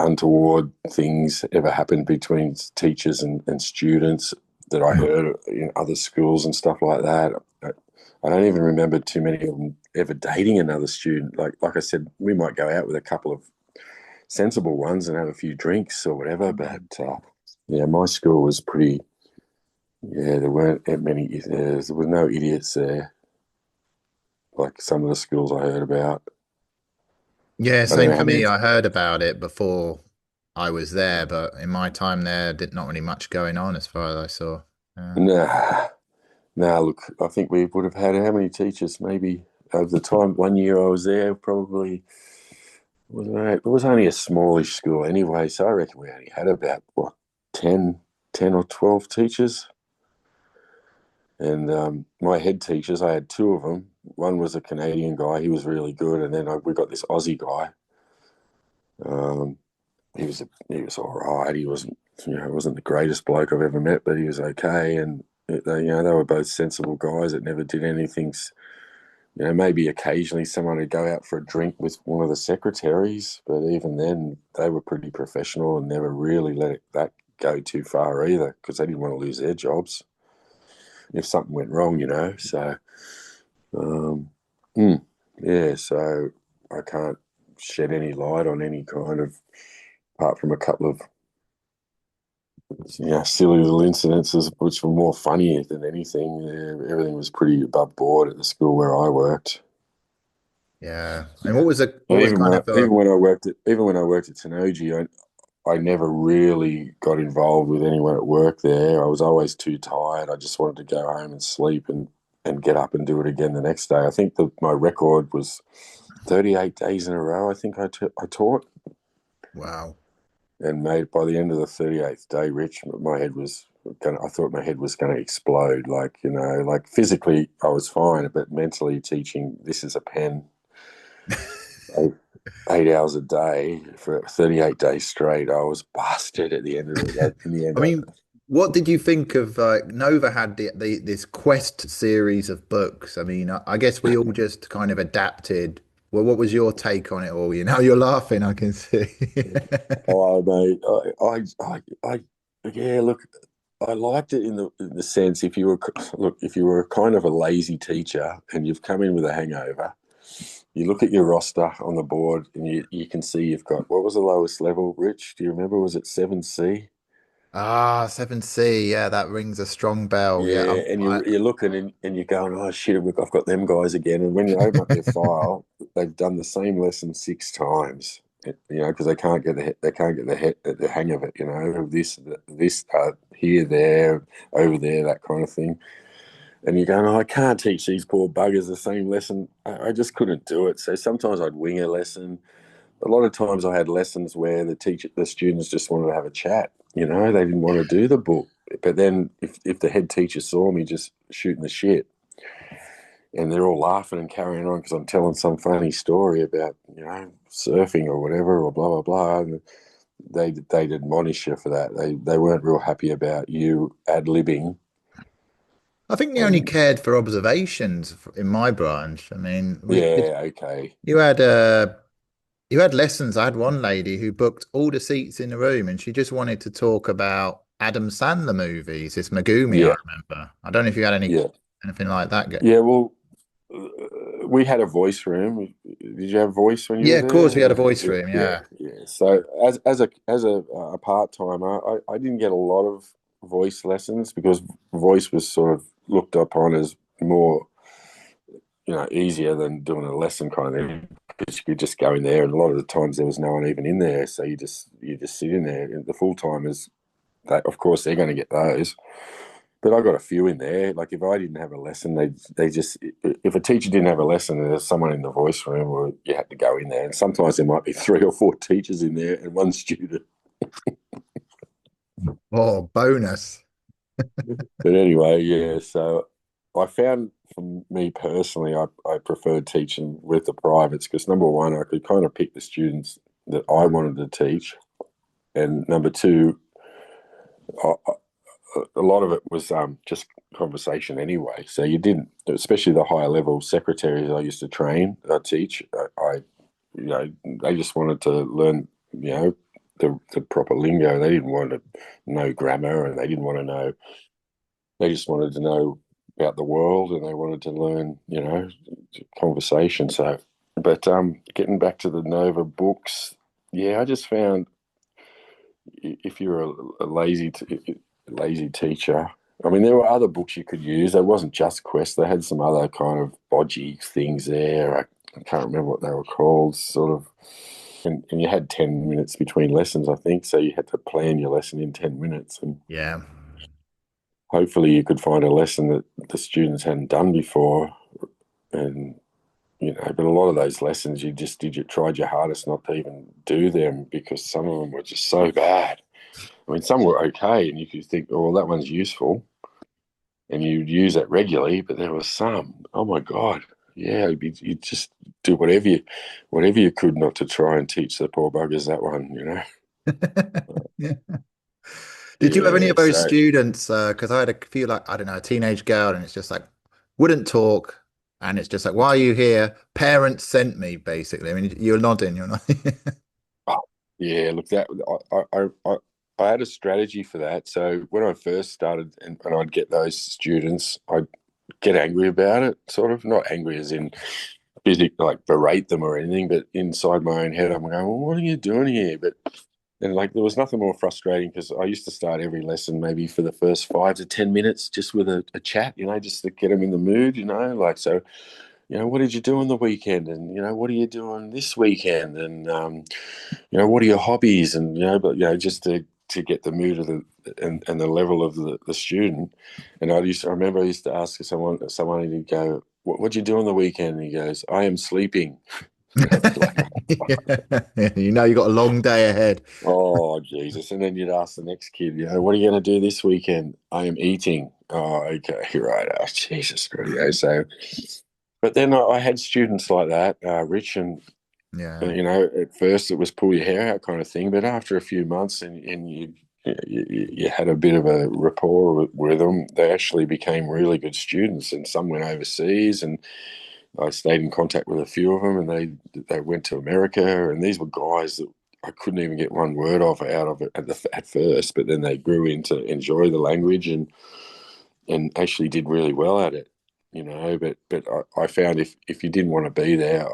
untoward things ever happened between teachers and students that I heard in other schools and stuff like that. I don't even remember too many of them ever dating another student. Like I said, we might go out with a couple of sensible ones and have a few drinks or whatever. But yeah, my school was pretty. Yeah, there weren't that many. There were no idiots there, like some of the schools I heard about.
Yeah,
I don't
same
know
for
how many.
me. I heard about it before I was there, but in my time there, did not really much going on as far as I saw.
Nah, nah. Look, I think we would have had how many teachers? Maybe over the time. One year I was there, probably. It was only a smallish school anyway, so I reckon we only had about what 10, 10 or 12 teachers. And my head teachers, I had two of them. One was a Canadian guy; he was really good, and then we got this Aussie guy. Um, he was all right. He wasn't wasn't the greatest bloke I've ever met, but he was okay. And they were both sensible guys that never did anything. Maybe occasionally someone would go out for a drink with one of the secretaries, but even then they were pretty professional and never really let that go too far either because they didn't want to lose their jobs if something went wrong. So, um, mm, yeah, so I can't shed any light on any kind of, apart from a couple of, silly little incidences, which were more funny than anything. Yeah, everything was pretty above board at the school where I worked.
Yeah. And what was the what
And
was kind of
even when I worked at Tenoji, I never really got involved with anyone at work there. I was always too tired. I just wanted to go home and sleep and get up and do it again the next day. I think that my record was 38 days in a row. I think I taught
wow.
and made by the end of the 38th day, Rich, my head was I thought my head was going to explode. Like physically I was fine, but mentally teaching, this is a pen. 8 hours a day for 38 days straight. I was busted at the end of it. In the end,
I mean, what did you think of Nova had the this Quest series of books? I mean, I guess we all just kind of adapted. Well, what was your take on it all? You're laughing, I can see.
oh mate, yeah. Look, I liked it in the sense if you were kind of a lazy teacher and you've come in with a hangover, you look at your roster on the board and you can see you've got, what was the lowest level, Rich? Do you remember? Was it 7C?
Ah, 7C. Yeah, that rings a strong bell. Yeah,
Yeah, and you're looking and you're going, oh shit, I've got them guys again. And when you open up their file, they've done the same lesson 6 times. Because they can't get the hang of it. This here, there, over there, that kind of thing. And you're going, oh, I can't teach these poor buggers the same lesson. I just couldn't do it. So sometimes I'd wing a lesson. A lot of times I had lessons where the students just wanted to have a chat. You know, they didn't want to do the book. But then if the head teacher saw me just shooting the shit, and they're all laughing and carrying on because I'm telling some funny story about, surfing or whatever, or blah blah blah, and they'd admonish you for that. They weren't real happy about you ad libbing.
I think they only
And
cared for observations in my branch. I mean, we did,
yeah, okay,
you had you had lessons. I had one lady who booked all the seats in the room and she just wanted to talk about Adam Sandler movies. It's Megumi, I
yeah,
remember. I don't know if you had
yeah,
anything like that.
yeah. Well, we had a voice room. Did you have voice when you
Yeah,
were
of course we had a
there?
voice room.
Yeah,
Yeah.
yeah. So as a part timer, I didn't get a lot of voice lessons because voice was sort of looked upon as more easier than doing a lesson kind of thing because you could just go in there, and a lot of the times there was no one even in there, so you just sit in there. And the full timers, of course, they're going to get those. But I got a few in there. Like if I didn't have a lesson, they just if a teacher didn't have a lesson and there's someone in the voice room, or you had to go in there. And sometimes there might be three or four teachers in there and one student.
Oh, bonus.
But anyway, yeah. So I found, for me personally, I preferred teaching with the privates because number one, I could kind of pick the students that I wanted to teach, and number two, a lot of it was just conversation anyway. So you didn't, especially the higher level secretaries I used to train, teach. They just wanted to learn, the proper lingo. They didn't want to know grammar, and they didn't want to know. They just wanted to know about the world, and they wanted to learn, conversation. So, but getting back to the Nova books, yeah, I just found if you're a lazy teacher, I mean, there were other books you could use. There wasn't just Quest. They had some other kind of bodgy things there. I can't remember what they were called, sort of. And you had 10 minutes between lessons, I think. So you had to plan your lesson in 10 minutes. And
Yeah.
hopefully you could find a lesson that the students hadn't done before. And, but a lot of those lessons, you tried your hardest not to even do them because some of them were just so bad. I mean, some were okay, and you could think, oh, well, that one's useful, and you'd use that regularly. But there were some, oh my god, yeah, you'd just do whatever you could not to try and teach the poor buggers that one.
Yeah. Did you have any
Yeah,
of those
so
students? Because I had a few, like, I don't know, a teenage girl, and it's just like, wouldn't talk. And it's just like, why are you here? Parents sent me, basically. I mean, you're nodding, you're not.
oh, yeah. Look, that I had a strategy for that. So when I first started, and I'd get those students, I'd get angry about it, sort of not angry as in physically like berate them or anything, but inside my own head, I'm going, well, what are you doing here? But and like there was nothing more frustrating because I used to start every lesson maybe for the first 5 to 10 minutes just with a chat, just to get them in the mood, like so. What did you do on the weekend? And what are you doing this weekend? And what are your hobbies? And but just to get the mood of and the level of the student. And I remember I used to ask someone, and he'd go, what'd you do on the weekend? And he goes, I am sleeping. And I'd be like,
Yeah. You know, you got a long day ahead.
oh, Jesus. And then you'd ask the next kid, what are you going to do this weekend? I am eating. Oh, okay, right. Oh, Jesus Christ. So, but then I had students like that, Rich, and,
Yeah.
at first it was pull your hair out kind of thing. But after a few months and you had a bit of a rapport with them, they actually became really good students. And some went overseas, and I stayed in contact with a few of them, and they went to America. And these were guys that I couldn't even get one word out of it at first, but then they grew into enjoy the language and actually did really well at it. But I found if you didn't want to be there,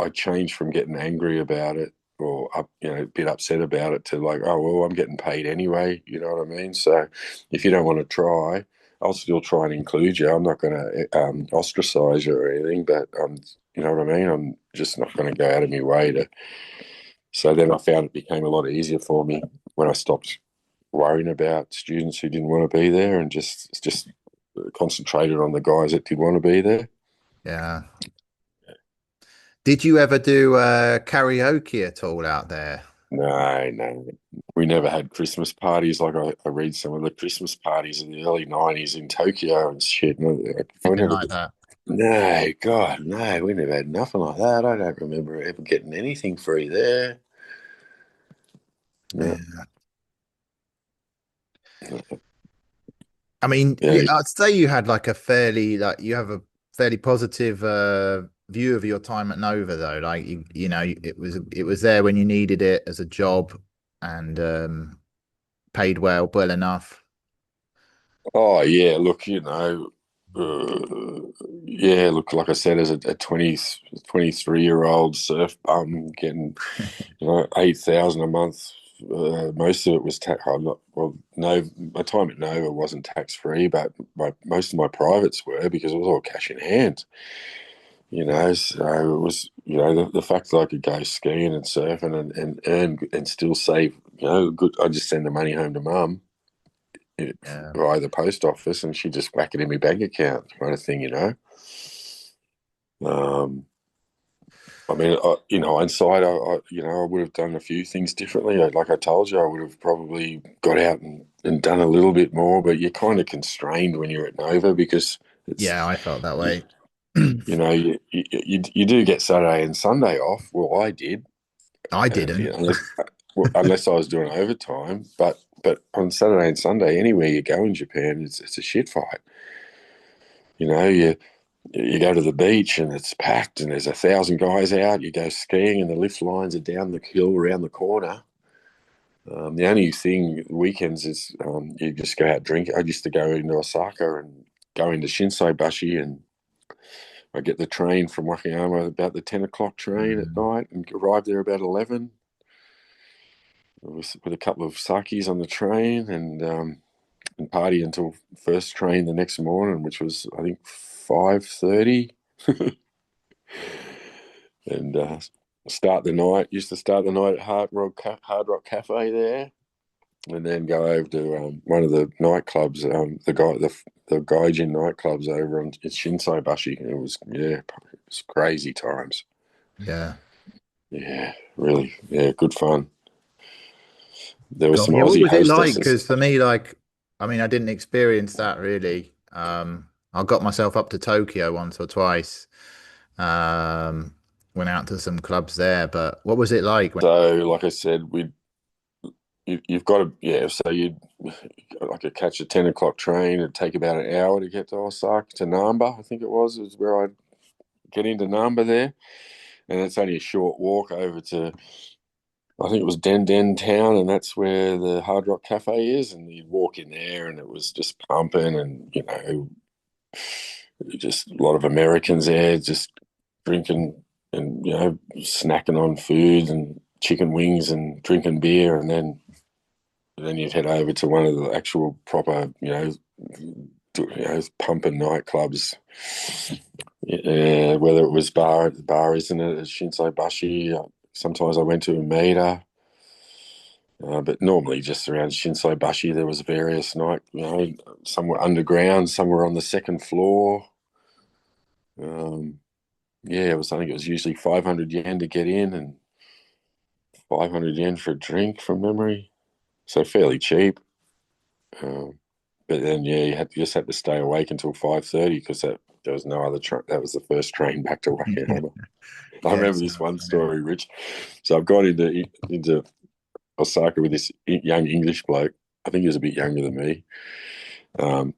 I changed from getting angry about it or a bit upset about it to like, oh well, I'm getting paid anyway. You know what I mean? So if you don't want to try, I'll still try and include you. I'm not going to ostracize you or anything, but you know what I mean? I'm just not going to go out of my way to. So then I found it became a lot easier for me when I stopped worrying about students who didn't want to be there and just concentrated on the guys that did want to be there.
Yeah. Did you ever do karaoke at all out there?
No, no. We never had Christmas parties. Like I read some of the Christmas parties in the early 90s in Tokyo and shit. I
Anything
never,
like that?
no, God, no, we never had nothing like that. I don't remember ever getting anything free there. No,
Yeah. I mean,
yeah.
I'd say you had like a fairly like you have a fairly positive view of your time at Nova though. Like you know, it was there when you needed it as a job and paid well enough.
Oh, yeah. Look, yeah, look, like I said, as a 23-year-old surf bum getting, 8,000 a month. Most of it was tax. Not well. No, my time at Nova wasn't tax free, but most of my privates were because it was all cash in hand. So it was the fact that I could go skiing and surfing and earn and still save. Good. I just send the money home to mum
Yeah.
via the post office, and she just whack it in my bank account, kind of thing. Um, I mean, hindsight, I would have done a few things differently. Like I told you, I would have probably got out and done a little bit more, but you're kind of constrained when you're at Nova because it's,
Yeah, I felt that
you,
way.
you do get Saturday and Sunday off. Well, I did,
I
and
didn't.
unless I was doing overtime, but on Saturday and Sunday, anywhere you go in Japan, it's a shit fight. You go to the beach and it's packed and there's 1,000 guys out. You go skiing and the lift lines are down the hill around the corner. The only thing weekends is you just go out drinking. I used to go into Osaka and go into Shinsaibashi, and I get the train from Wakayama about the 10 o'clock train at
Mm,
night and arrive there about 11 with a couple of sakis on the train, and party until first train the next morning, which was I think 5:30. And start the night. Used to start the night at Hard Rock Cafe there, and then go over to one of the nightclubs, the Gaijin nightclubs over on Shinsaibashi. It was crazy times.
yeah.
Yeah, really, yeah, good fun. There were
God,
some
yeah. What
Aussie
was it like?
hostesses.
Because for me, like, I mean, I didn't experience that really. I got myself up to Tokyo once or twice. Um, went out to some clubs there, but what was it like when?
So, like I said, you've got to, yeah. So you'd like catch a 10 o'clock train. It'd take about an hour to get to Osaka to Namba. I think it was where I'd get into Namba there, and it's only a short walk over to, I think it was Den Town, and that's where the Hard Rock Cafe is. And you'd walk in there, and it was just pumping, and just a lot of Americans there, just drinking and snacking on food and chicken wings and drinking beer, and then you'd head over to one of the actual proper, pumping nightclubs. Whether it was bar, isn't it, at Shinsaibashi. Sometimes I went to Umeda, but normally just around Shinsaibashi there was various some were underground, some were on the second floor. Yeah, I think it was usually 500 yen to get in and 500 yen for a drink from memory, so fairly cheap. Um, but then yeah, you just had to stay awake until 5:30 because there was no other train. That was the first train back to Wakayama. I
Yeah,
remember this
sounds
one
familiar.
story, Rich. So I've gone into Osaka with this young English bloke. I think he was a bit younger than me. Um,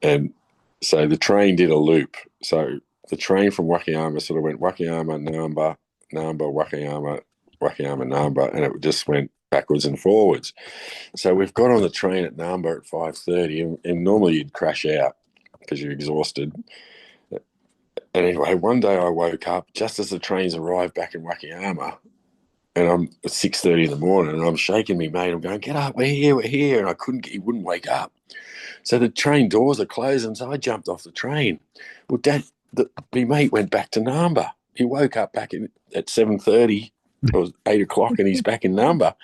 and so the train did a loop. So the train from Wakayama sort of went Wakayama, Namba, Namba, Wakayama, Wakayama, Namba, and it just went backwards and forwards. So we've got on the train at Namba at 5:30, and normally you'd crash out because you're exhausted. And anyway, one day I woke up just as the trains arrived back in Wakayama, and I'm at 6:30 in the morning, and I'm shaking me mate. I'm going, get up, we're here, and I couldn't. He wouldn't wake up. So the train doors are closing, so I jumped off the train. Well, my mate went back to Namba. He woke up back at 7:30. It was 8 o'clock, and he's back in Namba.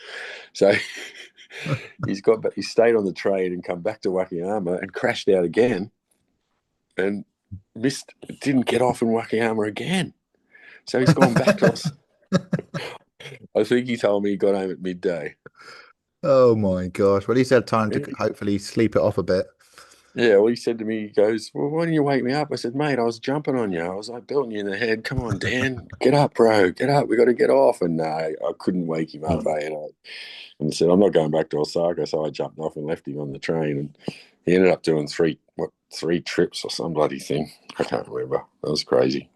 So he stayed on the train and come back to Wakayama and crashed out again. and didn't get off in Wakayama again. So he's gone back to us. I think he told me he got home at midday.
Oh my gosh. Well, he's had time to
Yeah,
hopefully sleep it off a bit.
yeah, well, he said to me, he goes, well, why didn't you wake me up? I said, mate, I was jumping on you. I was like belting you in the head. Come on, Dan, get up, bro. Get up. We got to get off. And I couldn't wake him up. And I said, I'm not going back to Osaka. So I jumped off and left him on the train. And he ended up doing three trips or some bloody thing. I can't remember. That was crazy.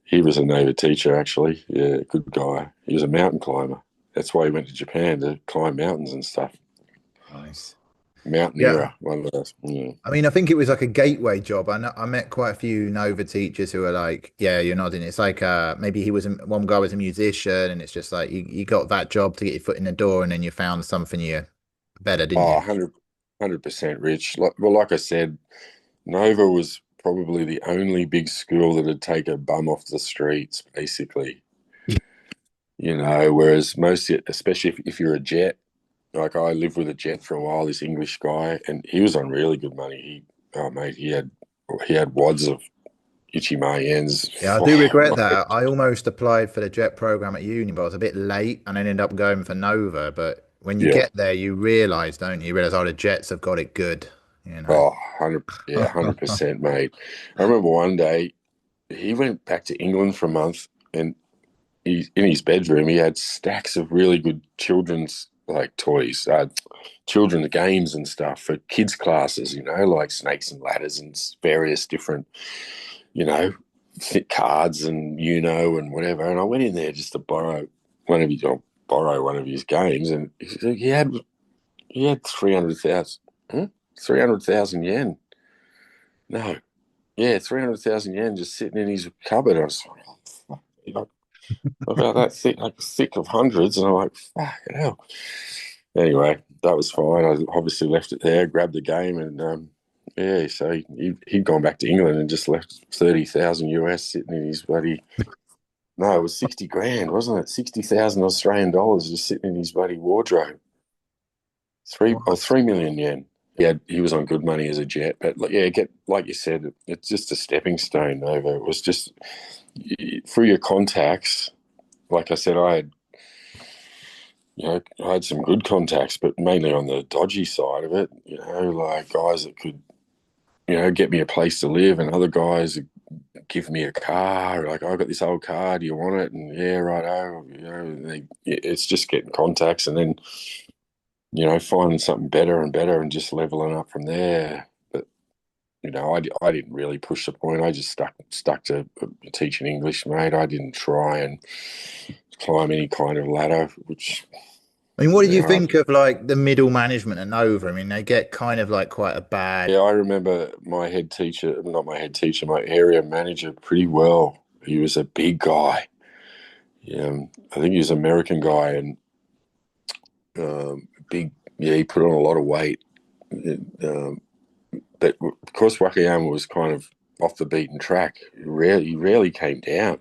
He was a Nova teacher, actually. Yeah, good guy. He was a mountain climber. That's why he went to Japan to climb mountains and stuff.
Nice. Yeah.
Mountaineer, one of those. Yeah.
I mean, I think it was like a gateway job. I met quite a few Nova teachers who were like, "Yeah, you're nodding." It's like maybe one guy was a musician, and it's just like you got that job to get your foot in the door, and then you found something you better, didn't
Oh,
you?
100% Rich. Like I said, Nova was probably the only big school that would take a bum off the streets, basically. Whereas most, especially if you're a jet, like I lived with a jet for a while, this English guy, and he was on really good money. Mate, he had wads of Ichimai yens.
Yeah, I do regret that. I almost applied for the jet program at uni, but I was a bit late and I ended up going for Nova. But when you
Yeah.
get there, you realize, don't you? You realize, oh, the Jets have got it good, you know.
Oh, 100%, mate. I remember one day he went back to England for a month, and in his bedroom he had stacks of really good children's like toys, children's games and stuff for kids classes, like snakes and ladders and various different, you know, fit cards and and whatever. And I went in there just to borrow one of his games, and he had 300,000, 300,000 yen. No, yeah, 300,000 yen just sitting in his cupboard. I was like, oh, fuck, about that thick, like thick of hundreds, and I'm like, fuck hell. Anyway, that was fine. I obviously left it there, grabbed the game, and yeah, so he'd gone back to England and just left 30,000 US sitting in his bloody. No, it was 60 grand, wasn't it? 60,000 Australian dollars just sitting in his bloody wardrobe.
What?
3 million yen. He was on good money as a jet, but yeah, like you said, it's just a stepping stone over. It was just through your contacts. Like I said, I had some good contacts, but mainly on the dodgy side of it. Like guys that could, get me a place to live, and other guys give me a car. Like, I got this old car. Do you want it? And yeah, righto. It's just getting contacts, and then finding something better and better, and just leveling up from there. But I didn't really push the point. I just stuck to teaching English, mate. I didn't try and climb any kind of ladder, which
I mean, what did
you
you
know,
think of like the middle management and Nova? I mean, they get kind of like quite a bad.
yeah, I remember my head teacher, not my head teacher, my area manager pretty well. He was a big guy. Yeah, I think he was an American guy, and big. Yeah, he put on a lot of weight. Um, but because Wakayama was kind of off the beaten track, he rarely came down.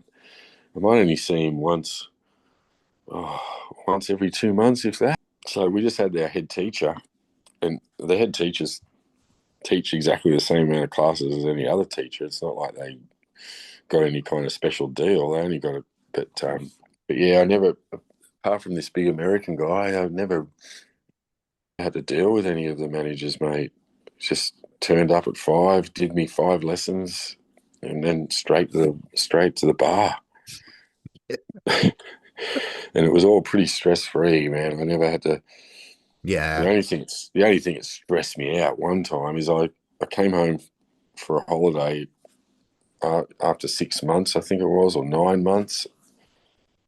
I might only see him once every 2 months, if that. So we just had our head teacher, and the head teachers teach exactly the same amount of classes as any other teacher. It's not like they got any kind of special deal. They only got it, but yeah, I never, apart from this big American guy, I've never had to deal with any of the managers, mate. Just turned up at 5, did me 5 lessons, and then straight to the bar. And it was all pretty stress free, man. I never had to. The
Yeah.
only thing that stressed me out one time is I came home for a holiday after 6 months, I think it was, or 9 months.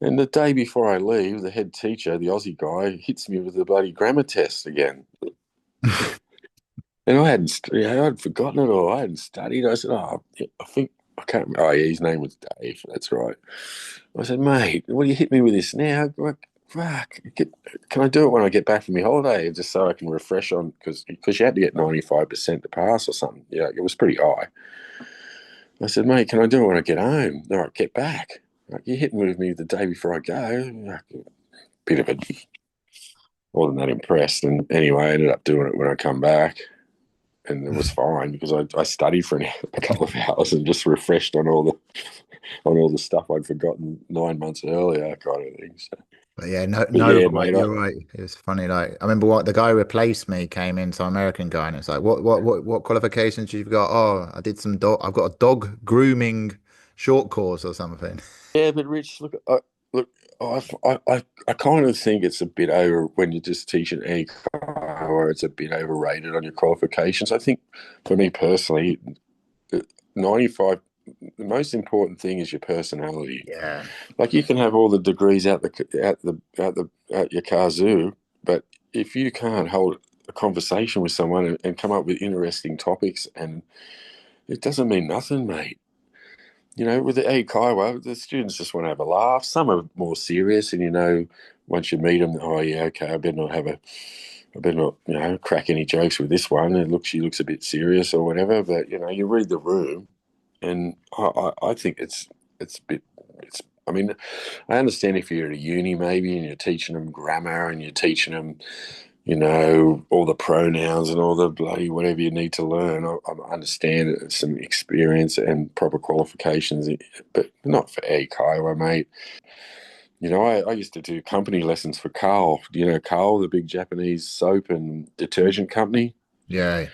And the day before I leave, the head teacher, the Aussie guy, hits me with the bloody grammar test again. And I'd forgotten it all. I hadn't studied. I said, "Oh, I think I can't." Oh, yeah, his name was Dave. That's right. I said, "Mate, what do you hit me with this now? Like, fuck, can I do it when I get back from my holiday, just so I can refresh on because you had to get 95% to pass or something. Yeah, it was pretty high." I said, "Mate, can I do it when I get home? All right, get back. Like, you're hitting with me the day before I go." Like, bit of a wasn't that impressed. And anyway, I ended up doing it when I come back. and it was fine because I studied for a couple of hours and just refreshed on all the stuff I'd forgotten 9 months earlier, kind of thing. So,
But yeah, no,
but
no,
yeah,
right,
mate,
you're right. It was funny. Like I remember what the guy who replaced me came in, some American guy, and it's like, what qualifications you've got? Oh, I did some dog. I've got a dog grooming short course or something.
yeah, but Rich, look, I kind of think it's a bit over when you're just teaching eco, or it's a bit overrated on your qualifications. I think for me personally, 95, the most important thing is your personality.
Yeah.
Like you can have all the degrees out your kazoo, but if you can't hold a conversation with someone and come up with interesting topics, and it doesn't mean nothing, mate. You know, with the Kaiwa, the students just want to have a laugh. Some are more serious, and once you meet them, oh yeah, okay, I better not, crack any jokes with this one. She looks a bit serious or whatever. But you read the room, and I think it's a bit. I mean, I understand if you're at a uni maybe and you're teaching them grammar and you're teaching them, all the pronouns and all the bloody whatever you need to learn. I understand some experience and proper qualifications, but not for Kaiwa, mate. I used to do company lessons for Carl. Do you know Carl, the big Japanese soap and detergent company?
Yeah.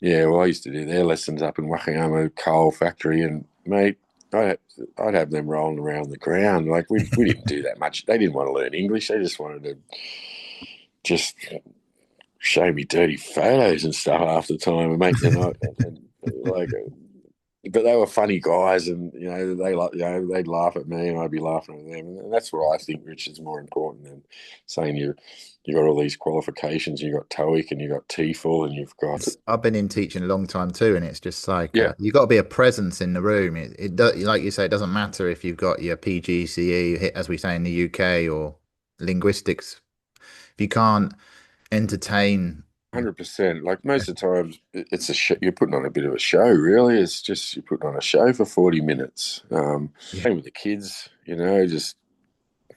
Yeah, well, I used to do their lessons up in Wakayama Coal Factory, and mate, I'd, I'd have them rolling around the ground. Like we didn't do that much. They didn't want to learn English. They just wanted to just show me dirty photos and stuff half the time, and like, but they were funny guys, and they'd laugh at me, and I'd be laughing at them, and that's what I think, Rich, is more important than saying you got all these qualifications. You got TOEIC and you got TEFL and you've got
I've been in teaching a long time too, and it's just like
yeah,
you got to be a presence in the room. It does, like you say, it doesn't matter if you've got your PGCE, as we say in the UK, or linguistics. If you can't entertain,
100%. Like most of the times, it's a show. You're putting on a bit of a show, really. It's just you're putting on a show for 40 minutes.
yeah.
Same with the kids, just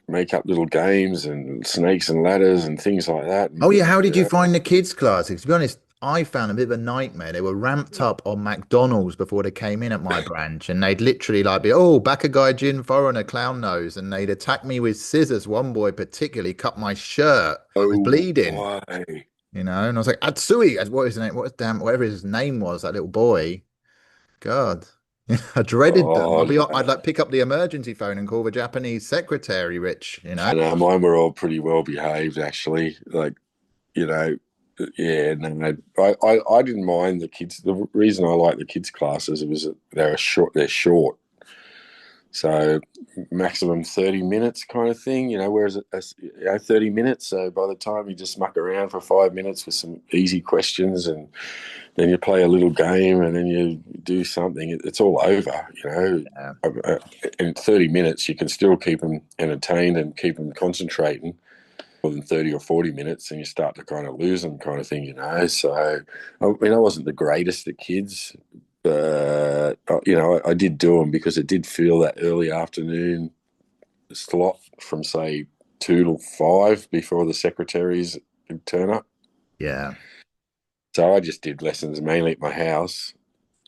make up little games and snakes and ladders and things like that.
Oh
And,
yeah, how did you find the kids' classes? To be honest, I found a bit of a nightmare. They were ramped up on McDonald's before they came in at my branch, and they'd literally like be, oh, back a guy gin foreigner clown nose, and they'd attack me with scissors. One boy particularly cut my shirt. I was
oh
bleeding,
boy.
and I was like, Atsui, what his name? Whatever his name was, that little boy. God, I dreaded them.
Oh,
I'd like pick up the emergency phone and call the Japanese secretary, Rich.
I know mine were all pretty well behaved, actually. Like, you know, yeah, no, I didn't mind the kids. The reason I like the kids' classes was that they're short. They're short. So maximum 30 minutes kind of thing, whereas 30 minutes. So by the time you just muck around for 5 minutes with some easy questions and then you play a little game and then you do something, it's all over.
Yeah.
In 30 minutes, you can still keep them entertained and keep them concentrating. More than 30 or 40 minutes and you start to kind of lose them kind of thing. So, I mean, I wasn't the greatest at kids, but I did do them because it did feel that early afternoon slot from say 2 to 5 before the secretaries would turn up.
Yeah.
So I just did lessons mainly at my house,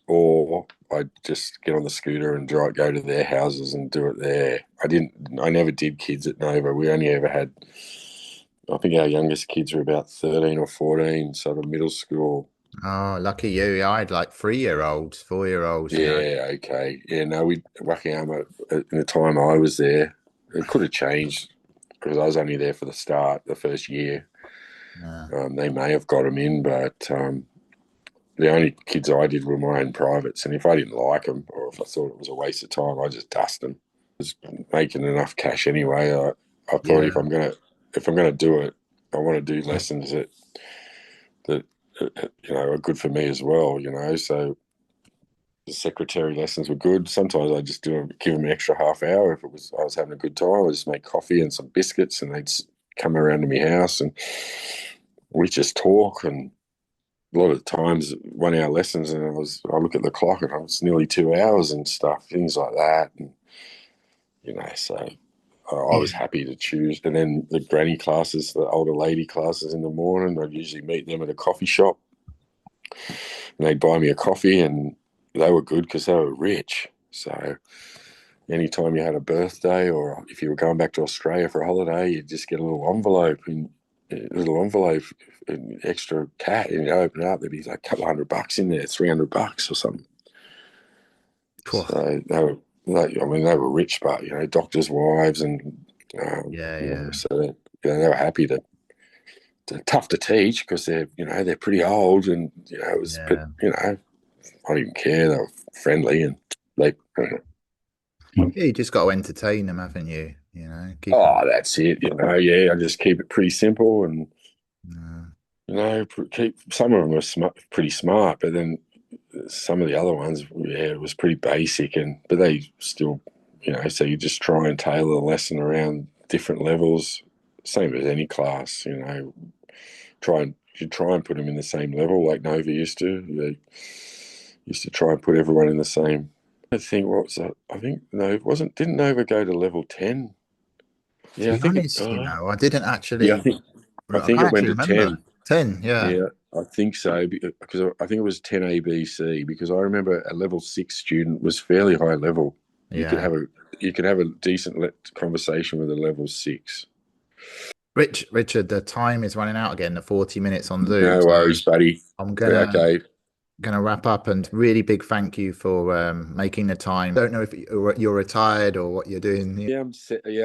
or I'd just get on the scooter and go to their houses and do it there. I never did kids at Nova. We only ever had, I think our youngest kids were about 13 or 14, sort of middle school.
Oh, lucky you. Yeah, I had like 3-year-olds, 4-year-olds.
Yeah, okay. Yeah, no, Wakayama, in the time I was there, it could have changed because I was only there for the first year.
Yeah.
They may have got them in, but the only kids I did were my own privates. And if I didn't like them or if I thought it was a waste of time, I just dust them. I was making enough cash anyway. I thought
Yeah.
if I'm gonna do it, I want to do lessons that are good for me as well. So the secretary lessons were good. Sometimes I just give them an extra half hour if I was having a good time. I just make coffee and some biscuits, and they'd come around to my house and we just talk. And a lot of times 1 hour lessons, and I look at the clock and it's nearly 2 hours and stuff, things like that. And so I was
Yeah.
happy to choose. And then the granny classes, the older lady classes in the morning, I'd usually meet them at a coffee shop. and they'd buy me a coffee, and they were good because they were rich. So anytime you had a birthday, or if you were going back to Australia for a holiday, you'd just get an extra cat, and you open it up, there'd be like a couple $100 in there, $300 or something.
Phew.
So I mean, they were rich, but doctors' wives, and
Yeah, yeah,
so they were happy to. Tough to teach because they're pretty old, and it was, but
yeah.
I didn't even care. They were friendly, and they.
Yeah, you just got to entertain them, haven't you? Keep them.
Oh, that's it. Yeah, I just keep it pretty simple, and
Uh,
keep some of them are pretty smart, but then some of the other ones, yeah, it was pretty basic, but they still, so you just try and tailor the lesson around different levels, same as any class, try and put them in the same level like Nova used to. They used to try and put everyone in the same. I think what was that? I think Nova didn't Nova go to level 10?
to
Yeah, I
be
think it.
honest, I didn't
Yeah,
actually.
I
I
think
can't
it went
actually
to
remember.
10.
10, yeah.
Yeah, I think so because I think it was 10 ABC because I remember a level 6 student was fairly high level. You could
Yeah.
have a decent conversation with a level 6.
Richard, the time is running out again, the 40 minutes on Zoom.
No
So
worries, buddy.
I'm
Okay.
gonna wrap up and really big thank you for making the time. Don't know if you're retired or what you're doing.
Yeah,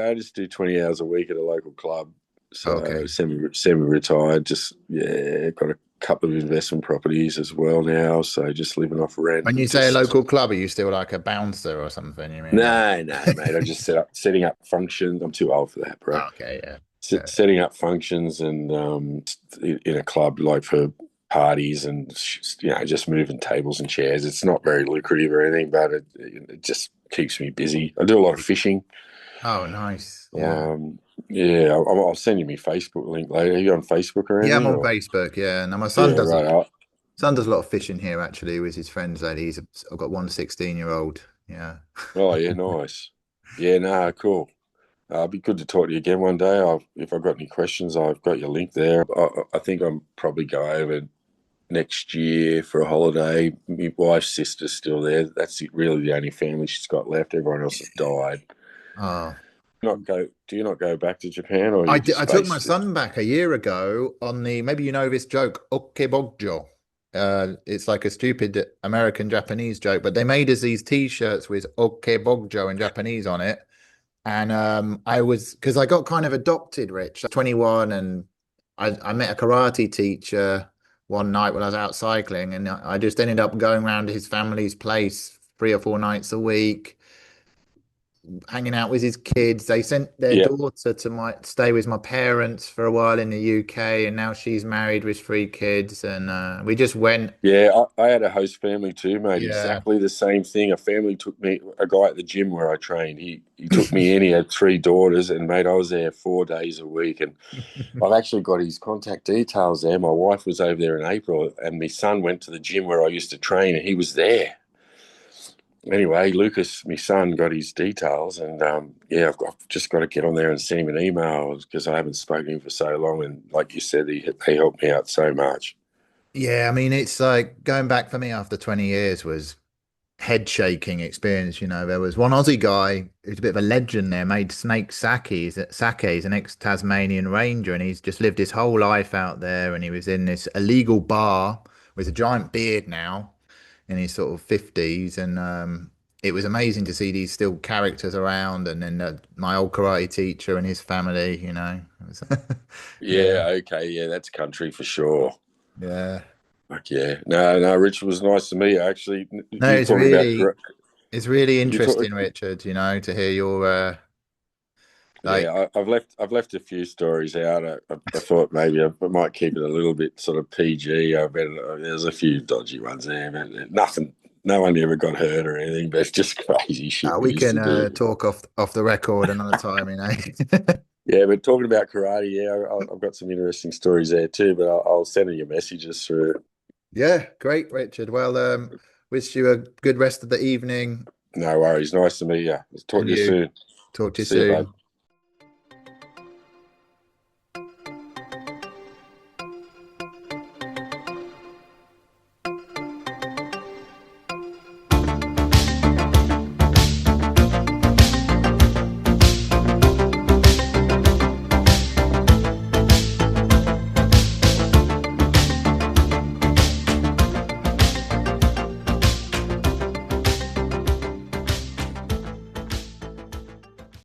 I just do 20 hours a week at a local club. So
Okay.
semi-retired, just got a couple of investment properties as well now. So just living off rent
When you
and
say a
just
local club, are you still like a bouncer or something, you mean? Or
no, mate. I just setting up functions. I'm too old for that, bro.
okay, yeah. Yeah.
Setting up functions and in a club like for parties and just moving tables and chairs. It's not very lucrative or anything, but it just keeps me busy. I do a lot of fishing.
Oh, nice. Yeah.
Um, yeah, I'll send you my Facebook link later. Are you on Facebook or
Yeah, I'm
anything?
on
Or
Facebook. Yeah. Now my
yeah, right.
son does a lot of fishing here actually with his friends. That I've got one 16-year-old. Yeah.
Oh yeah, nice. Yeah, nah, cool. It'd be good to talk to you again one day. If I've got any questions, I've got your link there. I think I'm probably go over next year for a holiday. My wife's sister's still there. That's really the only family she's got left. Everyone else has died.
Oh,
Do you not go back to Japan, or are you
I
just
took my
based?
son back a year ago on maybe you know this joke, Okebogjo. It's like a stupid American Japanese joke, but they made us these T-shirts with Okebogjo in Japanese on it. And I was because I got kind of adopted, Rich. I was 21, and I met a karate teacher one night when I was out cycling, and I just ended up going around to his family's place 3 or 4 nights a week, hanging out with his kids. They sent their
Yeah,
daughter to stay with my parents for a while in the UK, and now she's married with 3 kids, and we just went.
yeah. I had a host family too, mate.
Yeah.
Exactly the same thing. A family took me. A guy at the gym where I trained. He took me in. He had 3 daughters, and mate, I was there 4 days a week. And I've actually got his contact details there. My wife was over there in April, and my son went to the gym where I used to train, and he was there. Anyway, Lucas, my son, got his details, and I've just got to get on there and send him an email because I haven't spoken to him for so long. And like you said, they helped me out so much.
Yeah, I mean, it's like going back for me after 20 years was head shaking experience. There was one Aussie guy who's a bit of a legend there, made snake sakes. He's an ex-Tasmanian ranger, and he's just lived his whole life out there. And he was in this illegal bar with a giant beard now in his sort of 50s. And it was amazing to see these still characters around. And then my old karate teacher and his family. Yeah,
Yeah, okay, yeah, that's country for sure.
yeah.
Like, yeah, no, Rich, was nice to meet you. Actually,
No,
you talking about
it's really
you talk?
interesting, Richard, to hear your like
Yeah, I've left a few stories out. I thought maybe I might keep it a little bit sort of PG. There's a few dodgy ones there, but nothing. No one ever got hurt or anything. But it's just crazy shit we
we
used
can
to do.
talk off the record another time.
Yeah, but talking about karate, yeah, I've got some interesting stories there too. But I'll send you messages through.
Yeah, great, Richard. Well, wish you a good rest of the evening,
No worries. Nice to meet you. Talk
and
to you
you
soon.
talk to you
See you, bud.
soon.